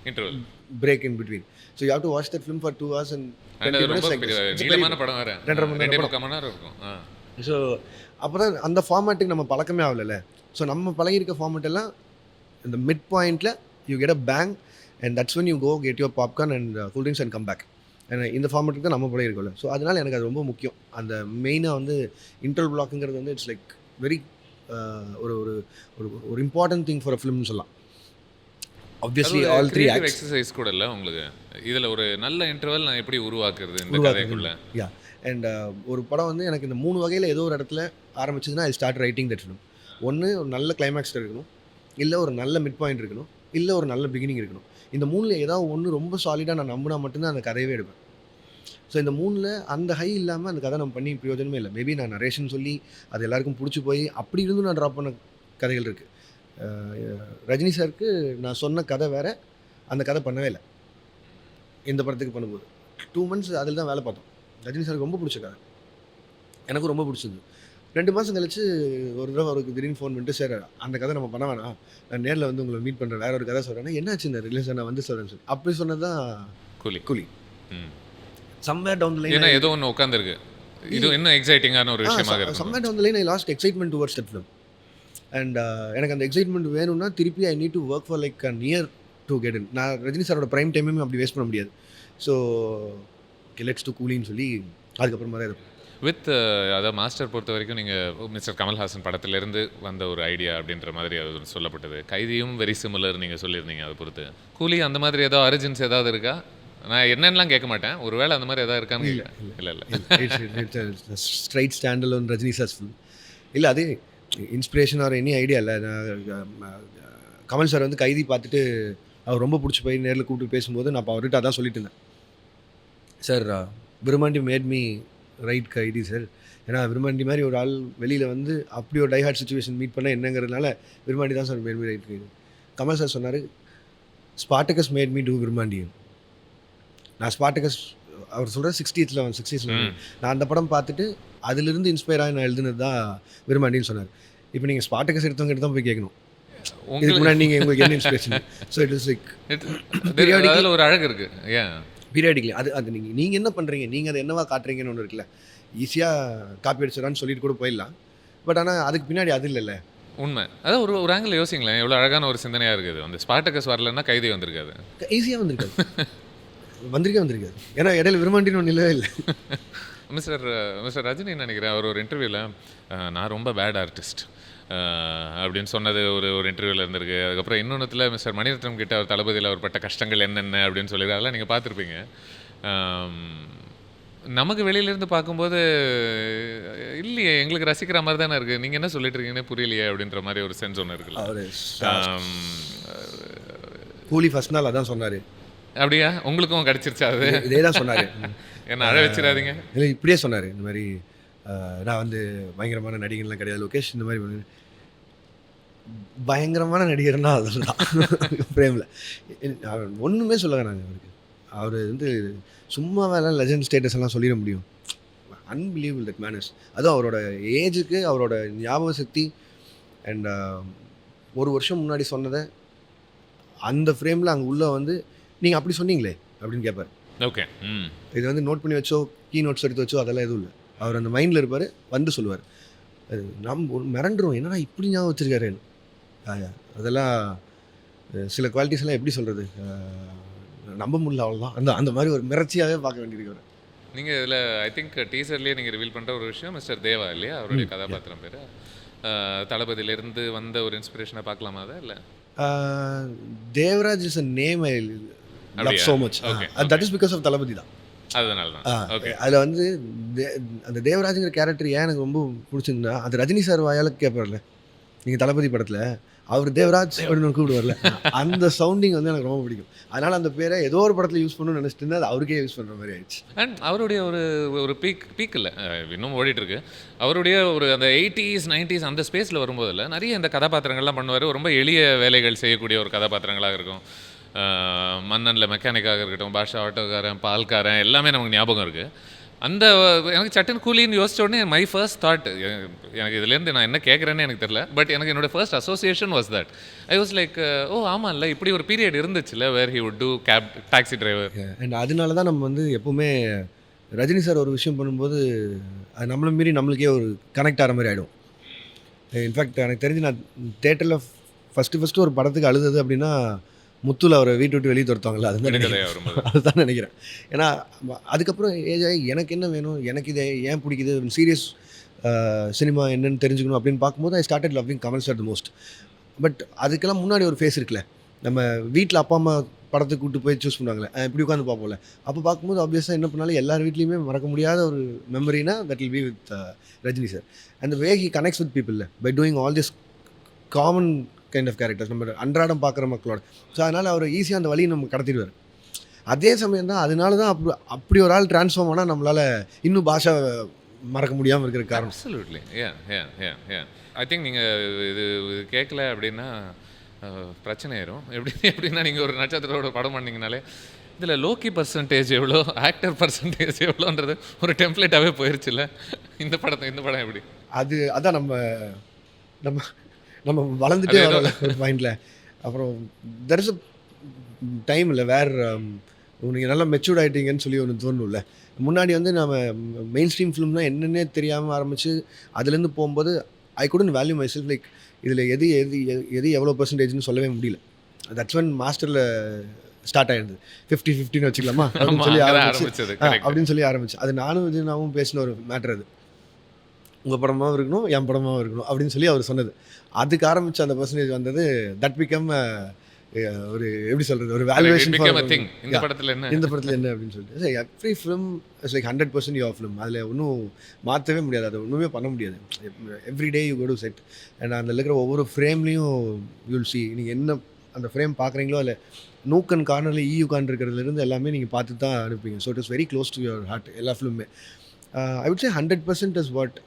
interval break in between. So you have to watch that film for 2 hours and and 20 அது minutes ரொம்ப like this. It's a நீளமான very- படம் வேறு, 2.5 மணி நேரம் 2.25 மணி நேரம் இருக்கும். ஸோ அப்போ தான் அந்த ஃபார்மேட்டுக்கு நம்ம பழக்கமே ஆகலைல்ல. ஸோ நம்ம பழகிருக்க ஃபார்மேட் எல்லாம் இந்த mid point you get a bang and that's when you go get your popcorn and cool drinks and come back. இந்த ஃபார்மேட்டுக்கு தான் நம்ம பழகிருக்கோம்ல. ஸோ அதனால் எனக்கு அது ரொம்ப முக்கியம். அந்த மெயினாக வந்து இன்டர்வல் பிளாக்குங்கிறது வந்து இட்ஸ் லைக் வெரி ஒரு ஒரு ஒரு ஒரு இம்பார்ட்டன்ட் திங் ஃபார் அ ஃபிலிம்னு சொல்லலாம். Obviously all three creative acts exercise கூட இல்லை உங்களுக்கு இதில் ஒரு நல்ல இன்டர்வல் நான் எப்படி உருவாக்குறது இந்த கதைக்குள்ள. யா அண்ட் ஒரு படம் வந்து எனக்கு இந்த 3 வகையில் ஏதோ ஒரு இடத்துல ஆரம்பிச்சதுன்னா I start writing that film. ஒன்று ஒரு நல்ல கிளைமேக்ஸ் இருக்கணும், இல்லை ஒரு நல்ல மிட் பாயிண்ட் இருக்கணும், இல்லை ஒரு நல்ல பிகினிங் இருக்கணும். இந்த 3ல் ஏதாவது ஒன்று ரொம்ப சாலிடாக நான் நம்பினா மட்டும்தான் அந்த கதையவே எடுப்பேன். ஸோ இந்த 3ல் அந்த ஹை இல்லாமல் அந்த கதை நம்ம பண்ணி பிரயோஜனமே இல்லை. மேபி நான் நரேஷன் சொல்லி அது எல்லாருக்கும் பிடிச்சி போய் அப்படி இருந்தும் நான் ட்ராப் பண்ண கதைகள் இருக்குது. ரஜினி சாருக்கு நான் சொன்ன கதை வேறு, அந்த கதை பண்ணவே இல்லை. இந்த படத்துக்கு பண்ணும்போது 2 months அதில் தான் வேலை பார்த்தோம். ரஜினி சாருக்கு ரொம்ப பிடிச்ச கதை, எனக்கும் ரொம்ப பிடிச்சது. 2 மாதம் கழிச்சு ஒரு தடவை அவருக்கு திடீர்னு ஃபோன் பண்ணிட்டு, சார் அந்த கதை நம்ம பண்ண வேணாம், நான் நேரில் வந்து உங்களை மீட் பண்ணுறேன், வேற ஒரு கதை சொல்கிறேன். என்னாச்சு இந்த ரிலீஸ் நான் வந்து சொல்கிறேன்னு சொல்லி அப்படி சொன்னது தான் கூலி. கூலி. ம். சம்வேர் டவுன் த ஏன்னா லைன் ஏதோ ஒன்று உட்காந்துருக்கு, இது இன்னும் எக்ஸைட்டிங்கான ஒரு விஷயமாக இருக்கும். Somewhere down the line I lost excitement towards that film. And எனக்கு அந்த எக்ஸைட்மெண்ட் வேணும்னா திருப்பி I need to work for like an year to get in. நான் ரஜினி சாரோட ப்ரைம் டைமே அப்படி வேஸ்ட் பண்ண முடியாது. ஸோ லெட்ஸ் டு கூலின்னு சொல்லி அதுக்கப்புறமா தான் இருக்கும். வித் அதாவது மாஸ்டர் பொறுத்த வரைக்கும் நீங்கள் மிஸ்டர் கமல்ஹாசன் படத்திலிருந்து வந்த ஒரு ஐடியா அப்படின்ற மாதிரி அது சொல்லப்பட்டது. கைதியும் வெரி சிமிலர் நீங்கள் சொல்லியிருந்தீங்க. அதை பொறுத்து கூலி அந்த மாதிரி ஏதோ அரிஜின்ஸ் ஏதாவது இருக்கா? நான் என்னென்னலாம் கேட்க மாட்டேன், ஒருவேளை அந்த மாதிரி ஏதாவது இருக்கான்னு கேட்குறேன். இல்லை இல்லை straight stand alone Rajini sir's film இல்லை. அது இன்ஸ்பிரேஷன் ஆர் எனி ஐடியா இல்லை. நான் கமல் சார் வந்து கைதி பார்த்துட்டு அவர் ரொம்ப பிடிச்சி போய் நேரில் கூப்பிட்டு பேசும்போது நான் அப்போ அவர்கிட்ட அதான் சொல்லிட்டு இருந்தேன், sir Virumandi mat me write கைதி சார். ஏன்னா விருமாண்டி மாதிரி ஒரு ஆள் வெளியில் வந்து அப்படி ஒரு டைஹார்ட் சுச்சுவேஷன் மீட் பண்ண என்னங்கிறதுனால விருமாண்டி தான் sir mat me write Kaithi. Kamal sir சொன்னார், Spartacus made me do Virumandi. நான் ஸ்பார்டகஸ் அவர் சொல்கிற 60s நான் அந்த படம் பார்த்துட்டு அதிலிருந்து இன்ஸ்பயர் ஆகி நான் எழுதுனது தான் விருமாண்டின்னு சொன்னார். இப்போ நீங்கள் ஸ்பார்டகஸ் எடுத்தவங்க தான் போய் கேட்கணும், இதுக்கு முன்னாடி நீங்கள் உங்களுக்கு என்ன inspiration. So it is like அதில் ஒரு அழகு இருக்குது. ஏன் பீரியாடிக்லி அது நீங்கள் என்ன பண்ணுறீங்க, நீங்கள் அதை என்னவா காட்டுறீங்கன்னு ஒன்று இருக்குல்ல. ஈஸியாக காப்பி அடிச்சிடறான்னு சொல்லிட்டு கூட போயிடலாம். பட் ஆனால் அதுக்கு பின்னாடி அது இல்லைல்ல. உண்மை. அதான் ஒரு ஆங்கிள் யோசிங்களேன், எவ்வளோ அழகான ஒரு சிந்தனையாக இருக்குது. அந்த ஸ்பார்டகஸ் வரலன்னா கைதி வந்திருக்காது, ஈஸியாக வந்திருக்காது. ஏன்னா இடையில விரும்பாண்டின்னு ஒன்று இல்லவே இல்லை. மிஸ்டர் ரஜினி நினைக்கிறேன், அவர் ஒரு இன்டர்வியூவில் நான் ரொம்ப பேட் ஆர்டிஸ்ட் அப்படின்னு சொன்னது ஒரு இன்டர்வியூவில் இருந்திருக்கு. அதுக்கப்புறம் இன்னொன்றுத்தில் மிஸ்டர் மணிரத்னம் கிட்ட அவர் தளபதியில் அவர் பட்ட கஷ்டங்கள் என்னென்ன அப்படின்னு சொல்லியிருக்காரு. அதெல்லாம் நீங்கள் பார்த்துருப்பீங்க. நமக்கு வெளியிலேருந்து பார்க்கும்போது இல்லையே, எங்களுக்கு ரசிக்கிற மாதிரி தானே இருக்குது, நீங்கள் என்ன சொல்லிட்டு இருக்கீங்கன்னே புரியலையே அப்படின்ற மாதிரி ஒரு சென்ஸ் ஒன்று இருக்குல்ல. கூலி ஃபர்ஸ்ட் நாள் அதான் சொன்னார். அப்படியா? உங்களுக்கும் கிடச்சிருச்சா? அது இதே தான் சொன்னார். என்ன அழ வச்சிடாதீங்க. இல்லை இப்படியே சொன்னார், இந்த மாதிரி நான் வந்து பயங்கரமான நடிகர்லாம் கிடையாது லோகேஷ், இந்த மாதிரி பயங்கரமான நடிகர்னா அதுதான் பிரேமில் ஒன்றுமே சொல்லுங்க. நாங்கள் அவர் வந்து சும்மா வேலை லெஜண்ட் ஸ்டேட்டஸ் எல்லாம் சொல்லிட முடியும். Unbelievable that manners. அதுவும் அவரோட ஏஜுக்கு அவரோட ஞாபக சக்தி அண்ட் ஒரு வருஷம் முன்னாடி சொன்னதை அந்த ஃப்ரேமில் அங்கே உள்ள வந்து நீங்கள் அப்படி சொன்னீங்களே அப்படின்னு கேட்பார். ஓகே, இது வந்து நோட் பண்ணி வச்சோ கீ நோட்ஸ் எடுத்து வச்சோ அதெல்லாம் எதுவும் இல்லை. அவர் அந்த மைண்டில் இருப்பார், வந்து சொல்லுவார். அது நம்ம மிரண்டுரும், என்னன்னா இப்படி ஞாபகம் வச்சுருக்காரு. அதெல்லாம் சில குவாலிட்டிஸ் எல்லாம் எப்படி சொல்கிறது, நம்ப முடியல, அவ்வளோதான். அந்த மாதிரி ஒரு மிரட்சியாகவே பார்க்க வேண்டியிருக்காரு. நீங்கள் இதில் ஐ திங்க் டீசர்லேயே நீங்கள் ரிவீல் பண்ணுற ஒரு விஷயம் மிஸ்டர் தேவா இல்லையா, அவருடைய கதாபாத்திரம் பேர். தளபதியிலேருந்து வந்த ஒரு இன்ஸ்பிரேஷனை பார்க்கலாமா அதை? இல்லை Devaraj is a name I love so much. That is because of தளபதி தான். அதனால தான். ஓகே, அதில் வந்து அந்த தேவராஜுங்கிற கேரக்டர் ஏன் எனக்கு ரொம்ப பிடிச்சிருந்தா, அது ரஜினி சார் வாயால் கேட்பார்ல, நீங்கள் தளபதி படத்தில் அவர் தேவராஜ் அப்படின்னு கூப்பிடுவார்ல, அந்த சவுண்டிங் வந்து எனக்கு ரொம்ப பிடிக்கும். அதனால் அந்த பேரை ஏதோ ஒரு படத்தில் யூஸ் பண்ணணும்னு நினச்சிட்டு இருந்தால் அது அவருக்கே யூஸ் பண்ணுற மாதிரி ஆயிடுச்சு. அண்ட் அவருடைய ஒரு பீக் இல்லை, இன்னும் ஓடிட்டுருக்கு. அவருடைய ஒரு அந்த 80s 90s அந்த ஸ்பேஸில் வரும்போதில் நிறைய இந்த கதாபாத்திரங்கள்லாம் பண்ணுவார். ரொம்ப எளிய வேலைகள் செய்யக்கூடிய ஒரு கதாபாத்திரங்களாக இருக்கும். மன்னனில் மெக்கானிக்காக இருக்கட்டும், பாஷா ஆட்டோக்காரன், பால்காரன், எல்லாமே நமக்கு ஞாபகம் இருக்குது. அந்த எனக்கு சட்டுன்னு கூலின்னு யோசிச்ச உடனே மை ஃபர்ஸ்ட் தாட் எனக்கு இதுலேருந்து நான் என்ன கேட்குறேன்னு எனக்கு தெரியல. பட் எனக்கு என்னோட first association was that. I was like oh ஆமாம் இல்லை இப்படி ஒரு பீரியட் இருந்துச்சுல்ல where he would do cab taxi driver. And அதனால தான் நம்ம வந்து எப்போவுமே ரஜினி சார் ஒரு விஷயம் பண்ணும்போது அது நம்மளை மீறி நம்மளுக்கே ஒரு கனெக்ட் ஆகிற மாதிரி ஆகிடும். இன்ஃபேக்ட் எனக்கு தெரிஞ்சு நான் தேட்டரில் ஃபஸ்ட்டு ஒரு படத்துக்கு அழுதது அப்படின்னா முத்துல அவரை வீட்டு விட்டு வெளியே துரத்தாங்கல்ல, அதுதான் நினைக்கிறேன். ஏன்னா அதுக்கப்புறம் ஏஜ் ஆகி எனக்கு என்ன வேணும், எனக்கு இதை ஏன் பிடிக்குது, சீரியஸ் சினிமா என்னன்னு தெரிஞ்சுக்கணும் அப்படின்னு பார்க்கும்போது I started loving Kamal sir the most. But அதுக்கெல்லாம் முன்னாடி ஒரு ஃபேஸ் இருக்குல்ல, நம்ம வீட்டில் அப்பா அம்மா படத்துக்கு கூப்பிட்டு போய் சூஸ் பண்ணுவாங்களே, இப்படி உட்காந்து பார்ப்போம்ல, அப்போ பார்க்கும்போது ஆப்வியஸாக என்ன பண்ணாலும் எல்லார் வீட்லேயுமே மறக்க முடியாத ஒரு மெமரினா that will be with Rajini sir. And way he connects with people by doing all this common kind of characters நம்ம அன்றாடம் பார்க்குற மக்களோட. ஸோ அதனால் அவர் ஈஸியாக அந்த வழியை நம்ம கடத்திடுவார். அதே சமயம் தான் அதனால தான் அப்படி ஒரு ஆள் ட்ரான்ஸ்ஃபார்ம் ஆனால் நம்மளால் இன்னும் பாஷா மறக்க முடியாமல் இருக்கிற காரணம். அப்சல்யூட்லி ஐ திங்க் நீங்கள் இது கேட்கல அப்படின்னா பிரச்சனை ஆயிரும். எப்படின்னா நீங்கள் ஒரு நட்சத்திரோட படம் பண்ணிங்கனாலே இதில் லோக்கி பர்சன்டேஜ் எவ்வளோ, ஆக்டர் பர்சன்டேஜ் எவ்வளோன்றது ஒரு டெம்ப்ளேட்டாகவே போயிடுச்சுல்ல. இந்த படம் எப்படி அதான் நம்ம நம்ம வளர்ந்துட்டே வரோம்ல ஒரு பாயிண்டில். அப்புறம் தெர் இஸ் அ டைம் இல்லை வேறு நீங்கள் நல்லா மெச்சூர்ட் ஆகிட்டீங்கன்னு சொல்லி ஒன்று தோணும்ல. முன்னாடி வந்து நம்ம மெயின் ஸ்ட்ரீம் ஃபிலிம்னா என்னென்னே தெரியாமல் ஆரம்பித்து அதுலேருந்து போகும்போது I couldn't value myself. Like இதில் எது எவ்வளோ பர்சன்டேஜ்னு சொல்லவே முடியல. தட்ஸ் ஒன் மாஸ்டரில் ஸ்டார்ட் ஆகிருந்தது. 50-50ன்னு வச்சுக்கலாமா அப்படின்னு சொல்லி ஆரம்பிச்சு. அது நானும் விஜயனாவும் பேசின ஒரு மேட்டர். அது உங்கள் படமாகவும் இருக்கணும், என் படமாகவும் இருக்கணும் அப்படின்னு சொல்லி அவர் சொன்னது. அதுக்கு ஆரம்பித்த அந்த பர்சன்டேஜ் வந்தது. தட் பிகம் ஒரு எப்படி சொல்கிறது, ஒரு வேல்யூவேஷன். இந்த படத்தில் என்ன அப்படின்னு சொல்லிட்டு every film is like 100% your film. அதில் ஒன்றும் மாற்றவே முடியாது, அதை ஒன்றுமே பண்ண முடியாது. Every day you go to set and அதில் இருக்கிற ஒவ்வொரு ஃப்ரேம்லேயும் யூல் சி. நீங்கள் என்ன அந்த ஃப்ரேம் பார்க்குறீங்களோ அதில் நூக்கன் கார்னரில் கான் இருக்கிறதுலேருந்து எல்லாமே நீங்கள் பார்த்து தான் அனுப்பீங்க. So it is very close to your heart எல்லா ஃபிலிமே. I would say 100% is what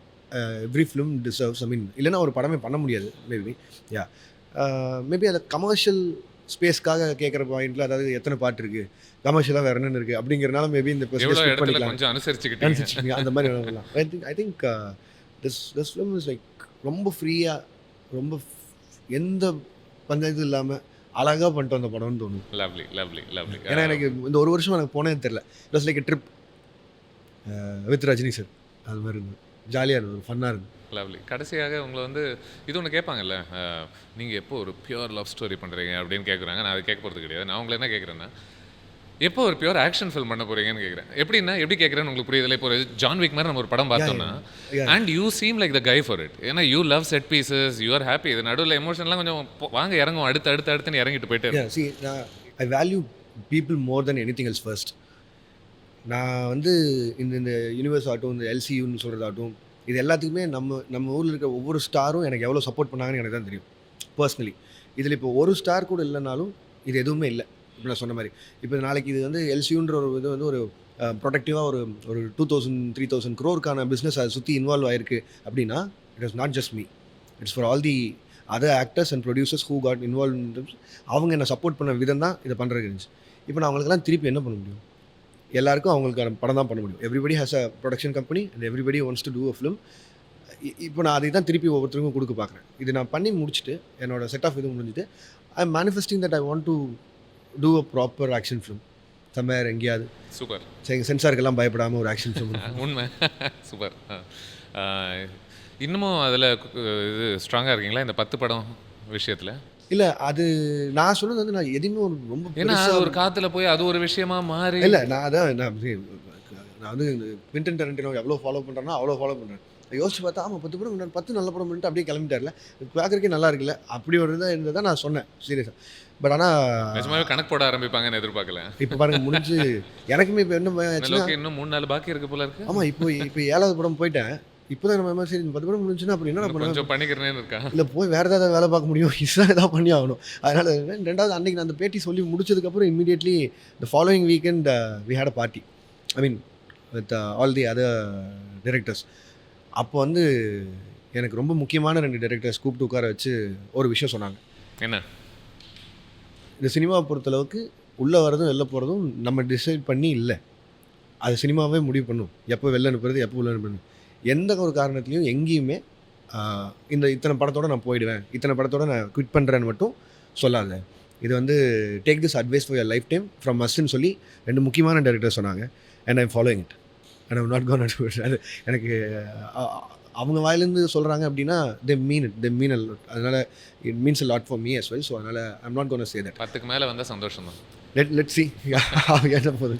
every film deserves. I mean இல்லைன்னா ஒரு படமே பண்ண முடியாது. மேபி அதை கமர்ஷியல் ஸ்பேஸ்க்காக கேட்குற பாயிண்டில், அதாவது எத்தனை பாட்டு இருக்குது, கமர்ஷியலாக வேறு என்னென்னு இருக்குது அப்படிங்கிறனால மேபி இந்த கொஞ்சம் அனுசரிச்சுக்கிட்டீங்க அந்த மாதிரி வரலாம். I think this film is like ரொம்ப ஃப்ரீயாக, ரொம்ப எந்த பஞ்சாயத்து இல்லாமல் அழகாக பண்ணிட்டு வந்த படம்னு தோணும். லவ்லி. ஏன்னா எனக்கு இந்த ஒரு வருஷம் எனக்கு போனேன்னு தெரில. It was like a trip with Rajini sir. அது மாதிரி இருந்தது, ஜாலியாக இருந்தது, ஃபன்னாக இருந்தது. லவ்லி. கடைசியாக உங்களை வந்து இது ஒன்று கேட்பாங்கல்ல, நீங்கள் எப்போ ஒரு பியூர் லவ் ஸ்டோரி பண்ணுறீங்க அப்படின்னு கேட்குறாங்க. நான் அதை கேட்க போகிறது கிடையாது. நான் உங்களை என்ன கேட்குறேன்னா, எப்போ ஒரு பியூர் ஆக்ஷன் ஃபில்ம் பண்ண போகிறீங்கன்னு கேட்குறேன். எப்படி கேட்குறேன்னு உங்களுக்கு புரியுதில்ல. இப்போ ஒரு ஜான் விக் மாதிரி நம்ம ஒரு படம் பார்த்தோம்னா and you seem like the guy for it. ஏன்னா you love set pieces, you are happy. இது நடுவில் எமோஷன்லாம் கொஞ்சம் வாங்க இறங்கும், அடுத்துன்னு இறங்கிட்டு போயிட்டு. I value people more than anything else first. நான் வந்து இந்த யூனிவர்ஸ் ஆகட்டும், இந்த எல்சியூன்னு சொல்கிறதாகட்டும், இது எல்லாத்துக்குமே நம்ம ஊரில் இருக்கிற ஒவ்வொரு ஸ்டாரும் எனக்கு எவ்வளோ சப்போர்ட் பண்ணாங்கன்னு எனக்கு தான் தெரியும் பர்சனலி. இதில் இப்போ ஒரு ஸ்டார் கூட இல்லைனாலும் இது எதுவுமே இல்லை. இப்போ நான் சொன்ன மாதிரி இப்போ நாளைக்கு இது வந்து எல்சியூன்ற ஒரு இது வந்து ஒரு ப்ரொடக்டிவாக ஒரு 2000-3000 crore பிஸ்னஸ் அதை சுற்றி இன்வால்வ் ஆகிருக்கு அப்படின்னா it is not just me, it's for all the other actors and producers who got involve. அவங்க என்னை சப்போர்ட் பண்ண விதம் தான் இதை பண்ணுறதுக்கு இருந்துச்சு. இப்போ நான் அவங்களுக்கெல்லாம் திருப்பி என்ன பண்ண முடியும்? எல்லாருக்கும் அவங்களுக்கான படம் தான் பண்ண முடியும். Everybody has a production company and everybody wants to do a film. இப்போ நான் அதை தான் திருப்பி ஒவ்வொருத்தருக்கும் கொடுக்க பார்க்குறேன். இது நான் பண்ணி முடிச்சுட்டு என்னோட செட் ஆஃப் இது முடிஞ்சுட்டு I am manifesting that I want to do a proper action film somewhere எங்கேயாவது. சூப்பர். சென்சாருக்கெல்லாம் பயப்படாமல் ஒரு ஆக்ஷன் ஃபிலிம். உண்மை. சூப்பர். இன்னமும் அதில் இது ஸ்ட்ராங்காக இருக்கீங்களா இந்த 10 படம் விஷயத்தில்? இல்லை, அது நான் சொன்னது வந்து நான் எதுவுமே ஒரு ரொம்ப ஏன்னா ஒரு காற்றுல போய் அது ஒரு விஷயமா மாறி இல்லை. நான் வந்து குவிண்டன் டரண்டினோ எவ்வளோ ஃபாலோ பண்ணுறேன்னா அவ்வளோ ஃபாலோ பண்ணுறேன். யோசிச்சு பார்த்தா ஆமாம் 10 படம் 10 நல்ல படம் பண்ணிட்டு அப்படியே கிளம்பிட்டார்ல, பார்க்குறக்கே நல்லா இருக்குல்ல, அப்படி ஒரு இதாக இருந்ததை நான் சொன்னேன் சீரியஸாக. பட் ஆனால் கணக்கு போட ஆரம்பிப்பாங்கன்னு எதிர்பார்க்கல. இப்போ பாருங்க முடிஞ்சு எனக்குமே இப்போ என்ன இன்னும் 3-4 பாக்கி இருக்கு போல இருக்கு. ஆமாம், இப்போ 7வது படம் போயிட்டேன். இப்போ தான் நம்ம சரி 10 படம் முடிஞ்சுன்னா அப்படி என்ன கொஞ்சம் பண்ணிக்கிறேன்னு இருக்கா? இல்லை, போய் வேறு ஏதாவது வேலை பார்க்க முடியும், இதுதான் ஏதாவது பண்ணி ஆகணும். அதனால் ரெண்டாவது அன்றைக்கி நான் அந்த பேட்டி சொல்லி முடிச்சதுக்கப்புறம் immediately the following weekend we had a party, I mean with all the other directors. அப்போ வந்து எனக்கு ரொம்ப முக்கியமான 2 டைரக்டர்ஸ் கூப்பிட்டு உட்கார வச்சு ஒரு விஷயம் சொன்னாங்க. என்ன? இந்த சினிமாவை பொறுத்தளவுக்கு உள்ளே வரதும் வெளில போகிறதும் நம்ம டிசைட் பண்ணி இல்லை, அது சினிமாவே முடிவு பண்ணும் எப்போ வெளில அனுப்புறது எப்போ உள்ள அனுப்புறது. எந்த ஒரு காரணத்துலையும் எங்கேயுமே இந்த இத்தனை படத்தோட நான் போயிடுவேன், இத்தனை படத்தோட நான் குவிட் பண்ணுறேன்னு மட்டும் சொல்லாத. இது வந்து take this advice for your life time from அஸ்ன்னு சொல்லி 2 முக்கியமான டைரக்டர் சொன்னாங்க. And I'm following it and I'm not gonna it. அது எனக்கு அவங்க வாயிலேருந்து சொல்கிறாங்க அப்படின்னா தே மீன் அ லாட். அதனால் it means a lot for me as well. So அதனால் I'm not gonna say that. 10க்கு மேலே வந்தால் சந்தோஷம் தான். லெட் சி என்ன போகுது.